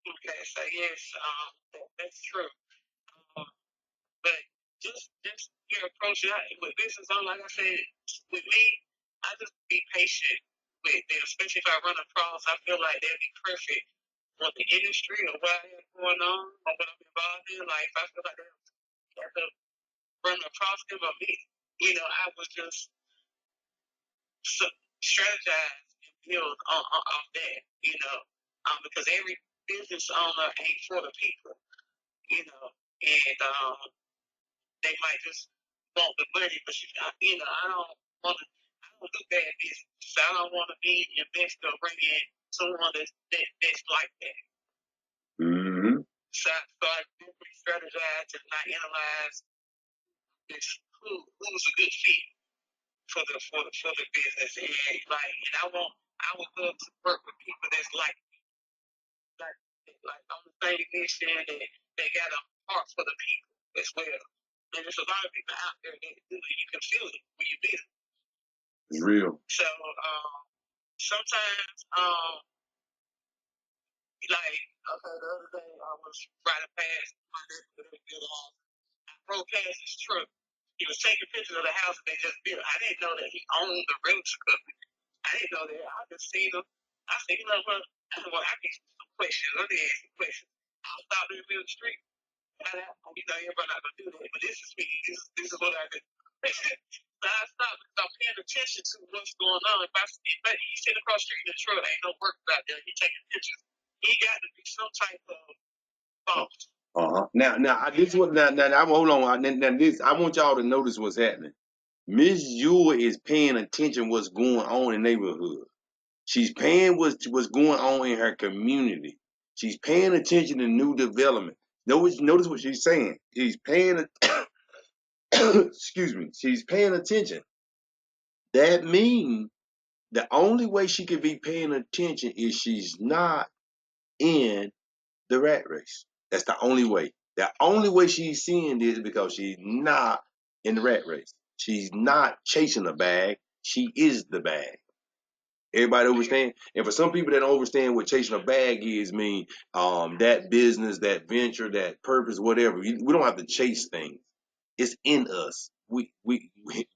Okay, so yes, that's true. But just your approach with business on, like I said, with me, I just be patient with them, especially if I run across. I feel like they'll be perfect for the industry or what I have going on or what I'm involved in. Like if I feel like they'll have to run across them or me, I would just strategize and build on that, because every business owner ain't for the people, and they might just want the money, but I don't want to. I don't do bad business. So I don't want to be an investor or bring in someone that's like that. Mm-hmm. So I definitely strategize and I analyze who's a good fit for the business, and I would love to work with people that's like on the same mission and they got a heart for the people as well. And there's a lot of people out there that do it. You can feel it when you meet them. It's real. So sometimes, the other day I was riding past my neighborhood. I rode past his truck. He was taking pictures of the house that they just built. I didn't know that he owned the realtor company. I didn't know that. I just seen him. I said, well, I get some questions. Let me ask some questions. I stopped in the middle of the street. Everybody not gonna do that, but this is me. This is what I do. I stopped because I'm paying attention to what's going on. If he sitting across the street in the truck, ain't no workers out there. He taking pictures. He got to be some type of boss. Now, this is what now. Hold on. Now, this I want y'all to notice what's happening. Miss Jewel is paying attention what's going on in the neighborhood. She's paying what's going on in her community. She's paying attention to new development. Notice what she's saying. She's paying. Excuse me. She's paying attention. That means the only way she could be paying attention is she's not in the rat race. That's the only way. The only way she's seeing this is because she's not in the rat race. She's not chasing a bag. She is the bag. Everybody understand? And for some people that don't understand what chasing a bag is, mean that business, that venture, that purpose, whatever. We don't have to chase things. It's in us. We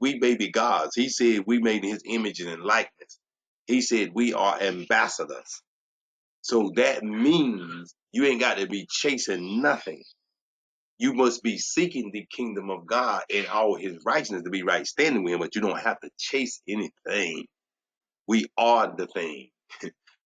baby gods. He said we made in his image and likeness. He said we are ambassadors. So that means you ain't got to be chasing nothing. You must be seeking the kingdom of God and all his righteousness to be right standing with him, but you don't have to chase anything. We are the thing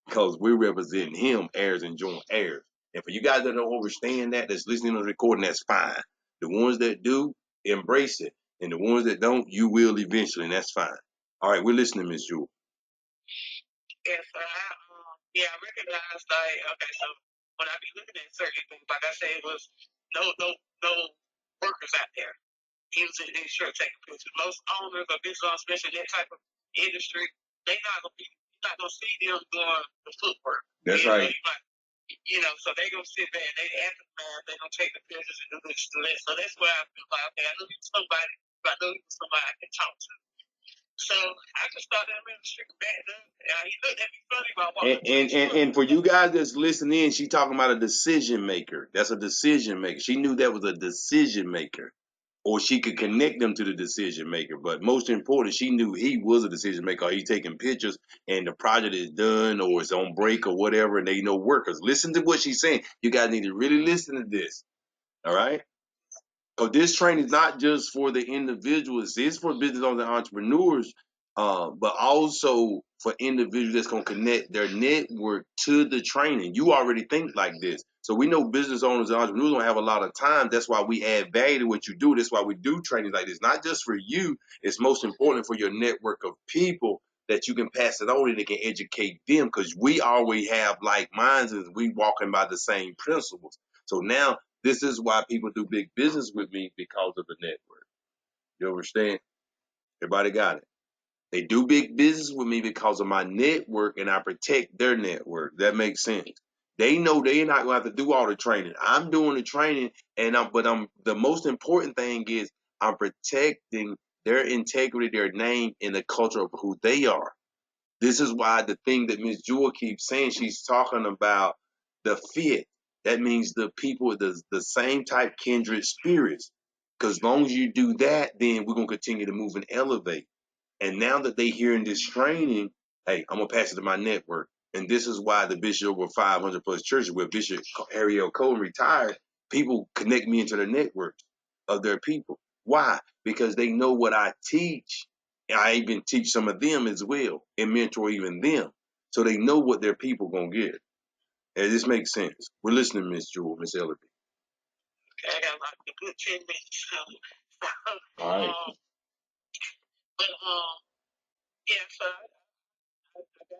because we're representing him, heirs and joint heirs. And for you guys that don't understand that, that's listening to the recording, that's fine. The ones that do, embrace it. And the ones that don't, you will eventually, and that's fine. All right, we're listening, Miss Jewel. Yeah, so I recognized okay, so when I be looking at certain things, like I said, it was no workers out there. He was in his shirt taking pictures. Most owners of business, especially that type of industry, you're not gonna see them doing the footwork. That's right. So they gonna sit there and they aftermath, they gonna take the pictures and do this and that. So that's where I feel like, okay, I know he's somebody, but I know he's somebody I can talk to. So I just started him in the street back then. He looked at me funny about walking. And for you guys that's listening in, she talking about a decision maker. That's a decision maker. She knew that was a decision maker. Or she could connect them to the decision maker. But most important, she knew he was a decision maker. He's taking pictures and the project is done or it's on break or whatever, and they know workers. Listen to what she's saying. You guys need to really listen to this. All right? Because this training is not just for the individuals, it's for business owners and entrepreneurs, but also for individuals that's going to connect their network to the training. You already think like this. So we know business owners and entrepreneurs don't have a lot of time. That's why we add value to what you do. That's why we do trainings like this. Not just for you. It's most important for your network of people that you can pass it on and they can educate them because we always have like minds and we walking by the same principles. So now this is why people do big business with me because of the network. You understand? Everybody got it. They do big business with me because of my network and I protect their network. That makes sense. They know they're not gonna have to do all the training. I'm doing the training but the most important thing is I'm protecting their integrity, their name, and the culture of who they are. This is why the thing that Miss Jewel keeps saying, she's talking about the fit. That means the people with the same type kindred spirits. Because as long as you do that, then we're going to continue to move and elevate. And now that they hearing this training, hey, I'm going to pass it to my network. And this is why the bishop over 500 plus churches where Bishop Ariel Cohen retired, people connect me into their networks of their people. Why? Because they know what I teach. And I even teach some of them as well and mentor even them. So they know what their people going to get. And this makes sense. We're listening, Miss Jewel, Miss ELLERBEE. Okay, I got like a good 10 minutes. All right. But yeah, so I got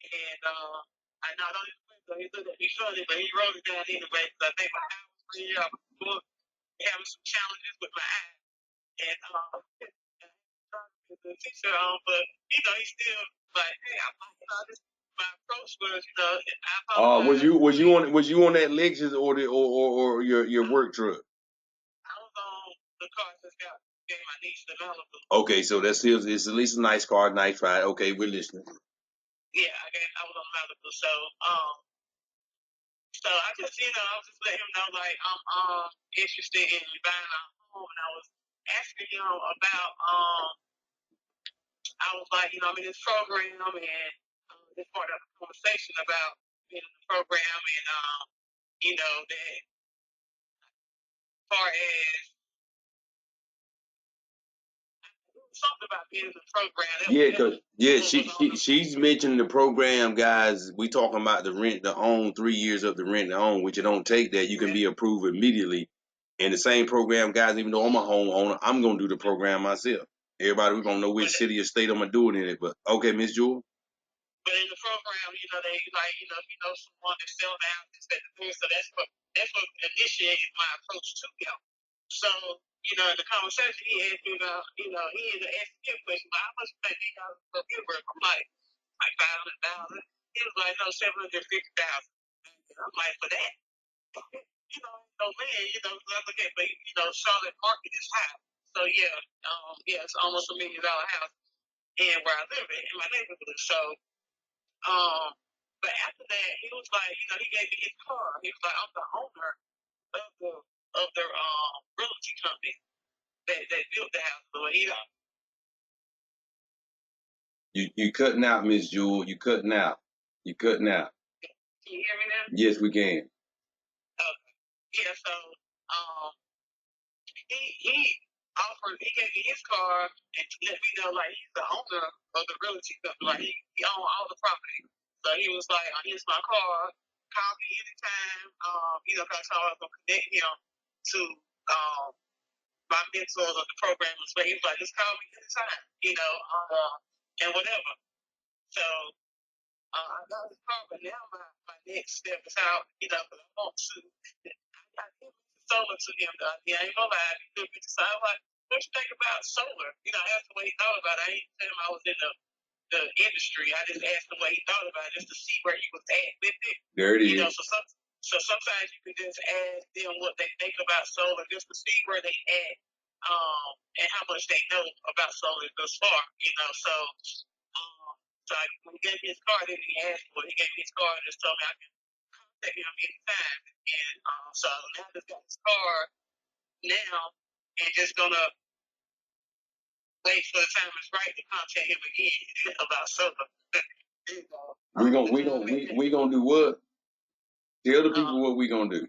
and I not only he looked at me funny, but he wrote it down anyway because I think my eye was real. I was having some challenges with my eye, and the teacher but he still like, hey, this my approach was, I Was you on that Lexus or your work truck? I was on the car that gave my niece the Malibu. Okay, so it's at least a nice car, nice ride. Okay, we're listening. Yeah, I was on Malibu, so I just I was just letting him know like I'm interested in buying a home, and I was asking him about I was like, I'm in this program, and this part of the conversation about being in the program, and that far as something about being in the program. She's mentioning the program, guys. We talking about the rent to own, 3 years of the rent to own, which you don't take that. You can be approved immediately. In the same program, guys, even though I'm a homeowner, I'm gonna do the program myself. Everybody, we're gonna know which city or state I'm gonna do it in it. But okay, Miss Jewel. But in the program, they like, someone that's selling houses at the door. So that's what initiated my approach to him. So, in the conversation he asked me about, he ended up asking me a question, but how much money do you have for Gilbert? I'm like 500,000. He was like, no, 750,000. I'm like, for that? No man, I look at, but Charlotte market is high. So yeah, it's almost $1 million house and where I live in my neighborhood. So, but after that, he was like, he gave me his car. He was like, I'm the owner of the realty company that built the house. So You cutting out, Miss Jewel. You cutting out. You cutting out. Can you hear me now? Yes, we can. Yeah. So he gave me his car and let me know like he's the owner of the realty company. Like he owned all the property. So he was like, here's my car. Call me anytime. Cause I was gonna connect him to my mentors of the program as well. He was like, just call me anytime, and whatever. So I got his car, but now my next step is out, because I want to. I did solar to him. I ain't gonna lie. He took me to side. Like, what you think about solar? I asked him what he thought about it. I ain't tell him I was in the industry. I just asked him what he thought about it just to see where he was at with it. There it is. So sometimes you can just ask them what they think about solar just to see where they at, and how much they know about solar thus far. So when he gave me his card, then he asked for it. He gave me his card and just told me I can contact him anytime. And so now I just got his card now and just gonna wait for the time is right to contact him again about solar. We gonna do what? Tell the people what we gonna do.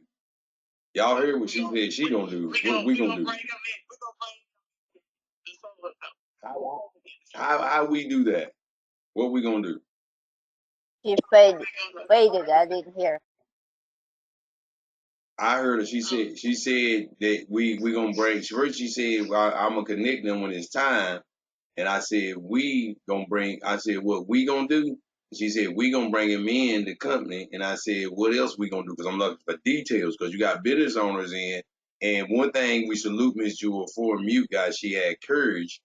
Y'all heard what she said she gonna do. What we gonna do? Bring him in. We gonna bring the solar up. How we do that? What we gonna do? She faded. I didn't hear. I heard her. She said that we gonna bring. First she said, well, I'm gonna connect them when it's time. And I said, I said, what we gonna do? She said, we gonna bring him in the company. And I said, what else we gonna do? Because I'm looking for details, because you got business owners in. And one thing we salute Miss Jewel for mute, guys, she had courage.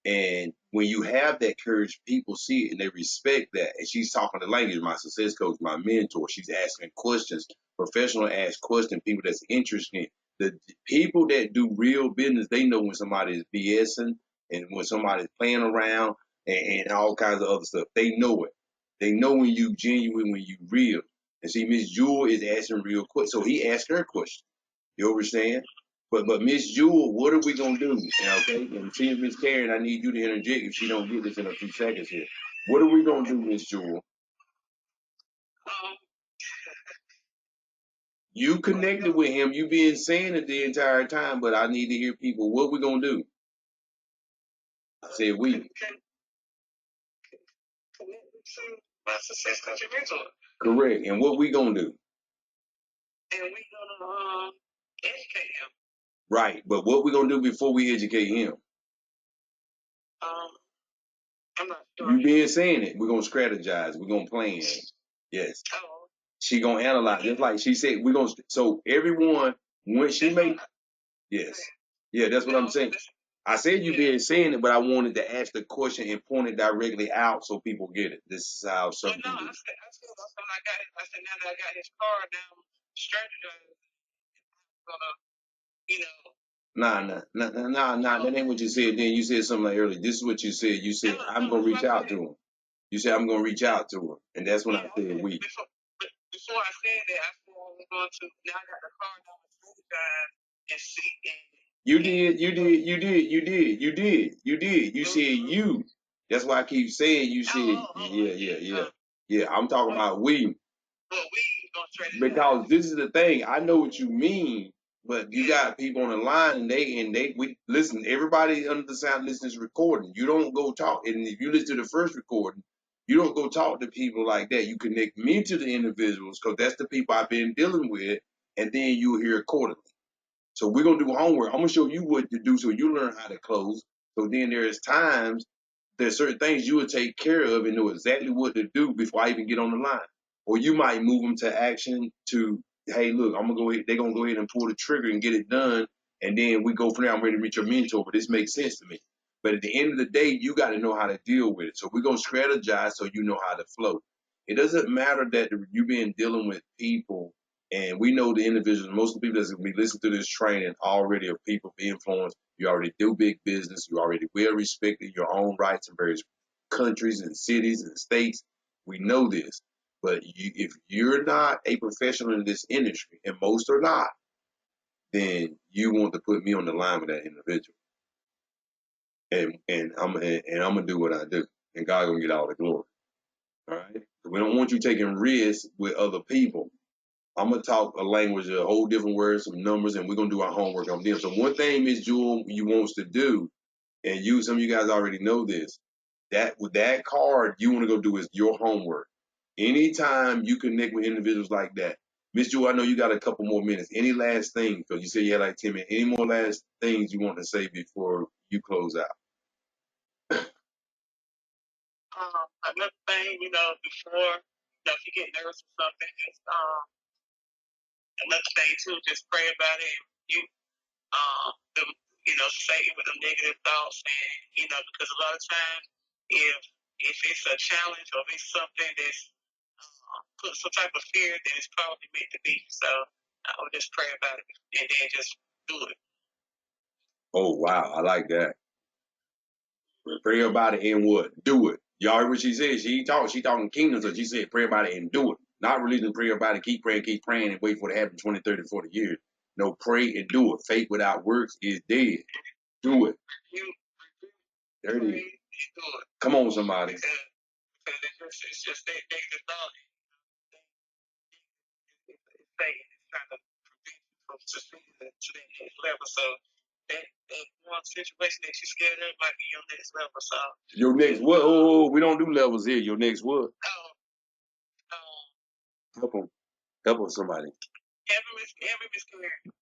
And when you have that courage, people see it and they respect that. And she's talking the language, my success coach, my mentor. She's asking questions, professional ask questions, people that's interested. The people that do real business, they know when somebody is BSing and when somebody's playing around and all kinds of other stuff. They know it. They know when you genuine, when you real. And see, Miss Jewel is asking real questions. So he asked her question. You understand? But Miss Jewel, what are we gonna do? Okay, and see Miss Karen, I need you to interject if she don't get this in a few seconds here. What are we gonna do, Miss Jewel? You connected with him, you been saying it the entire time, but I need to hear people. What we gonna do? I said we. Correct. And what we gonna do? And we gonna educate him. Right, but what we gonna do before we educate him? I'm not sure. You been saying it. We're gonna strategize. We're gonna plan. Yes. Oh. She gonna analyze. Just like she said, we're gonna. So everyone, when she made, yes, yeah, that's what I'm saying. I said you been saying it, but I wanted to ask the question and point it directly out so people get it. This is how some people. I said now that I got his card, now I'm strategizing. Nah. That ain't what you said. Then you said something like earlier. This is what you said. You said I'm gonna reach out to him. You said I'm gonna reach out to him, and that's when I said we. Before I said that, I said I was going to. Now I got the card. Now I'm strategizing and see. You did. You said you. That's why I keep saying you said yeah. I'm talking about we. Well, we gonna strategize. Because this is the thing. I know what you mean, But you got people on the line, and we listen. Everybody under the sound listen is recording. You don't go talk, and if you listen to the first recording, you don't go talk to people like that. You connect me to the individuals because that's the people I've been dealing with, and then you hear accordingly. So we're gonna do homework. I'm gonna show you what to do so you learn how to close. So then there's times there's certain things you will take care of and know exactly what to do before I even get on the line. Or you might move them to action to, hey, look, I'm gonna go ahead, they're gonna go ahead and pull the trigger and get it done, and then we go from there. I'm ready to meet your mentor, but this makes sense to me. But at the end of the day, you got to know how to deal with it. So we're gonna strategize so you know how to flow. It doesn't matter that you've been dealing with people, and we know the individuals. Most of the people that's gonna be listening to this training already are people of influence. You already do big business. You already well respected in your own rights in various countries and cities and states. We know this. But if you're not a professional in this industry, and most are not, then you want to put me on the line with that individual. And I'm gonna do what I do. And God gonna get all the glory. All right. We don't want you taking risks with other people. I'm gonna talk a language, a whole different words, some numbers, and we're gonna do our homework on them. So one thing Miss Jewel you wants to do, and some of you guys already know this, that with that card you want to go do is your homework. Anytime you connect with individuals like that, Miss Jewel, I know you got a couple more minutes. Any last thing? Because you said you had like 10 minutes. Any more last things you want to say before you close out? Another thing, before if you get nervous or something, just another thing too, just pray about it. You them, say it with them negative thoughts, and because a lot of times, if it's a challenge or if it's something that's put some type of fear, then it's probably meant to be. So I would just pray about it and then just do it. Oh wow, I like that. Pray about it and what? Do it. Y'all heard what she said? She talking kingdom, so she said pray about it and do it. Not religion, pray about it, keep praying, and wait for it to happen 20, 30, 40 years. No, pray and do it. Faith without works is dead. Do it. There it is. Come on, somebody. Because it's just that negative thought. It's trying to prevent you from succeeding to that next level. So that one situation that you're scared of might be your next level. So your next what? Oh, we don't do levels here. Your next what? Help them. Help them, somebody. Every miscarriage.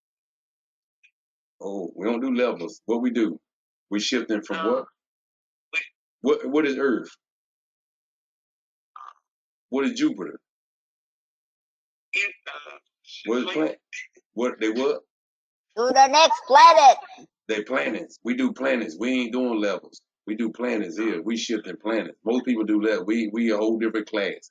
Oh, we don't do levels. What we do? We shifting from what? What is Earth? What is Jupiter? What is planet? What they what? To the next planet. They planets. We do planets. We ain't doing levels. We do planets here. We shifting planets. Most people do that. We a whole different class.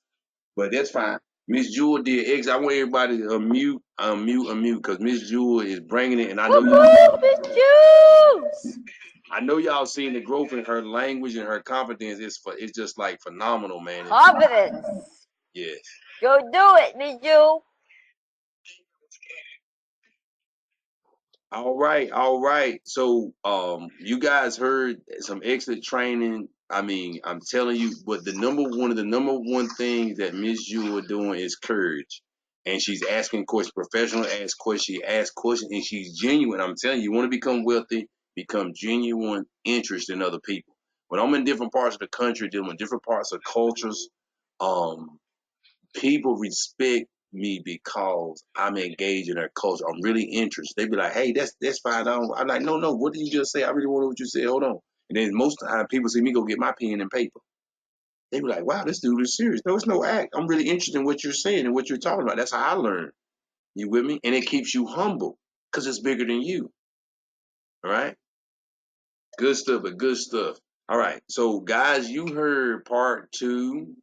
But that's fine. Miss Jewel did X. I want everybody to unmute, because Miss Jewel is bringing it, and I know I know y'all seen the growth in her language and her confidence. It's just like phenomenal, man. Confidence. Yes. Go do it, Miss Jewel. All right. So, you guys heard some exit training. I mean, I'm telling you, but the number one things that Miss Jewel doing is courage, and she's asking questions. Professional ask questions. She asks questions, and she's genuine. I'm telling you, you want to become wealthy, become genuine interest in other people. When I'm in different parts of the country, dealing with different parts of cultures, um, people respect me because I'm engaged in their culture. I'm really interested. They be like, "Hey, that's fine." I'm like, "No. What did you just say? I really want to know what you said. Hold on." And then most of the time, people see me go get my pen and paper. They be like, "Wow, this dude is serious." No, it's no act. I'm really interested in what you're saying and what you're talking about. That's how I learn. You with me? And it keeps you humble because it's bigger than you. All right. Good stuff, but good stuff. All right. So, guys, you heard part 2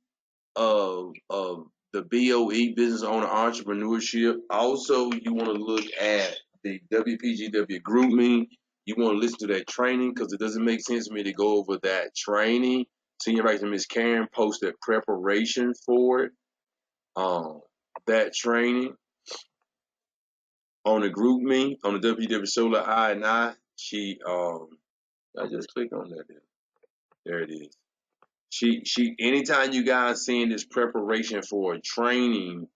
of the BOE, business owner entrepreneurship. Also, you want to look at the WPGW group me. You want to listen to that training because it doesn't make sense for me to go over that training. Senior Vice Miss Karen posted preparation for it. That training on the group me on the WPGW Solar I and I. I just click on that there. There it is. Anytime you guys seeing this preparation for a training,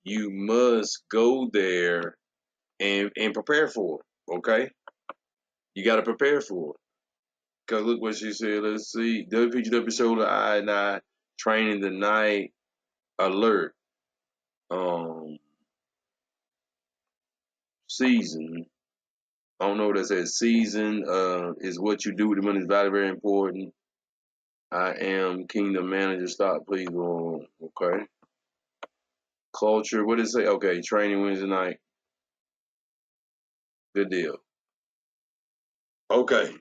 you must go there and prepare for it. Okay, you got to prepare for it. Cause look what she said. Let's see, WPGW shoulder I training tonight. Alert. Season. I don't know what that says. Season is what you do with the money is very, very important. I am Kingdom Manager. Stop, please. Okay. Culture. What did it say? Okay. Training Wednesday night. Good deal. Okay.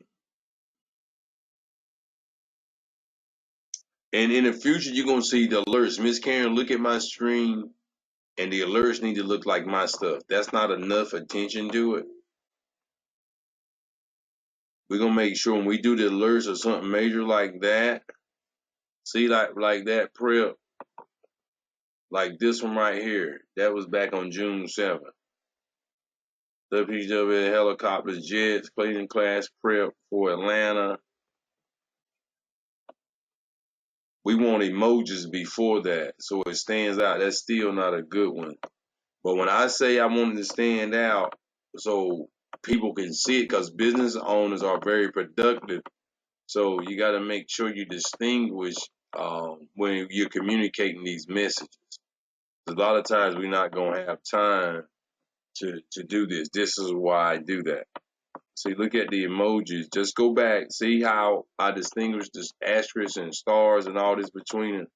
And in the future, you're going to see the alerts. Miss Karen, look at my screen, and the alerts need to look like my stuff. That's not enough attention to it. We're going to make sure when we do the alerts or something major like that, see, like that prep, like this one right here, that was back on June 7th. WPGW helicopters, jets, Cleveland class prep for Atlanta. We want emojis before that, so it stands out. That's still not a good one. But when I say I want it to stand out, so people can see it, because business owners are very productive. So you got to make sure you distinguish when you're communicating these messages. A lot of times we're not going to have time to do this. This is why I do that. See, look at the emojis. Just go back. See how I distinguish the asterisks and stars and all this between it.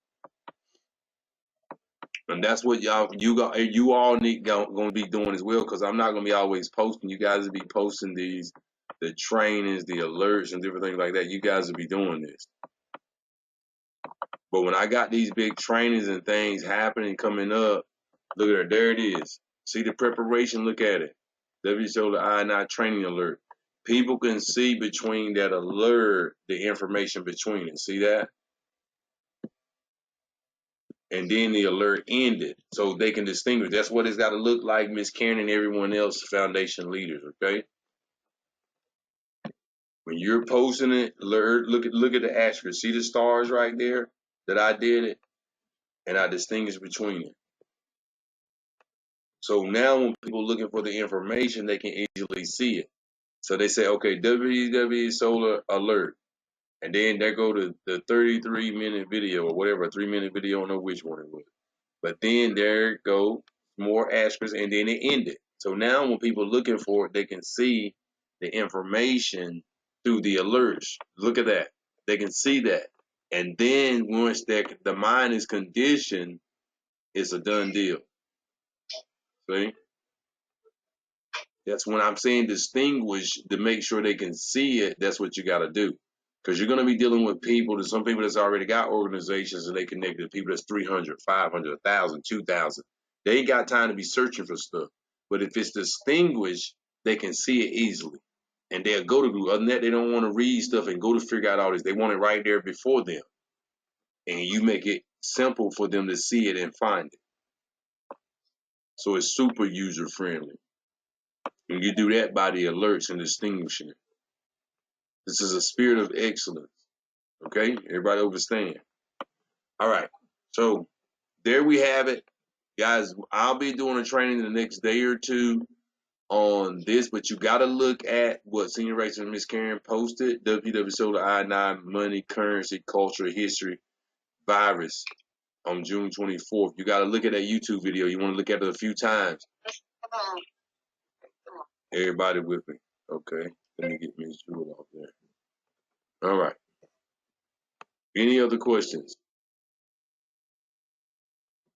And that's what you all need going to be doing as well, because I'm not going to be always posting. You guys will be posting the trainings, the alerts, and different things like that. You guys will be doing this. But when I got these big trainings and things happening, coming up, look at it. There it is. See the preparation? Look at it. WSO the I training alert. People can see between that alert, the information between it. See that? And then the alert ended, so they can distinguish. That's what it's got to look like, Miss Karen and everyone else, foundation leaders. Okay. When you're posting it, alert. Look at the asterisk. See the stars right there that I did it, and I distinguish between it. So now when people looking for the information, they can easily see it. So they say, okay, WW solar alert. And then there go to the 33-minute video or whatever, a 3-minute video, I don't know which one it was. But then there go more asterisks, and then it ended. So now when people looking for it, they can see the information through the alerts. Look at that. They can see that. And then once the mind is conditioned, it's a done deal. See? That's when I'm saying distinguish, to make sure they can see it. That's what you got to do. Because you're going to be dealing with people, there's some people that's already got organizations and they connected to people that's 300, 500, 1,000, 2,000. They ain't got time to be searching for stuff. But if it's distinguished, they can see it easily. And they'll go to Google. Other than that, they don't want to read stuff and go to figure out all this. They want it right there before them. And you make it simple for them to see it and find it. So it's super user friendly. And you do that by the alerts and distinguishing it. This is a spirit of excellence. Okay? Everybody understand. All right. So there we have it. Guys, I'll be doing a training the next day or two on this, but you got to look at what Senior Rachel and Miss Karen posted. WW Solar I-9 Money, Currency, Culture, History, Virus on June 24th. You got to look at that YouTube video. You want to look at it a few times. Everybody with me. Okay. Let me get Miss Jewel off there. All right. Any other questions?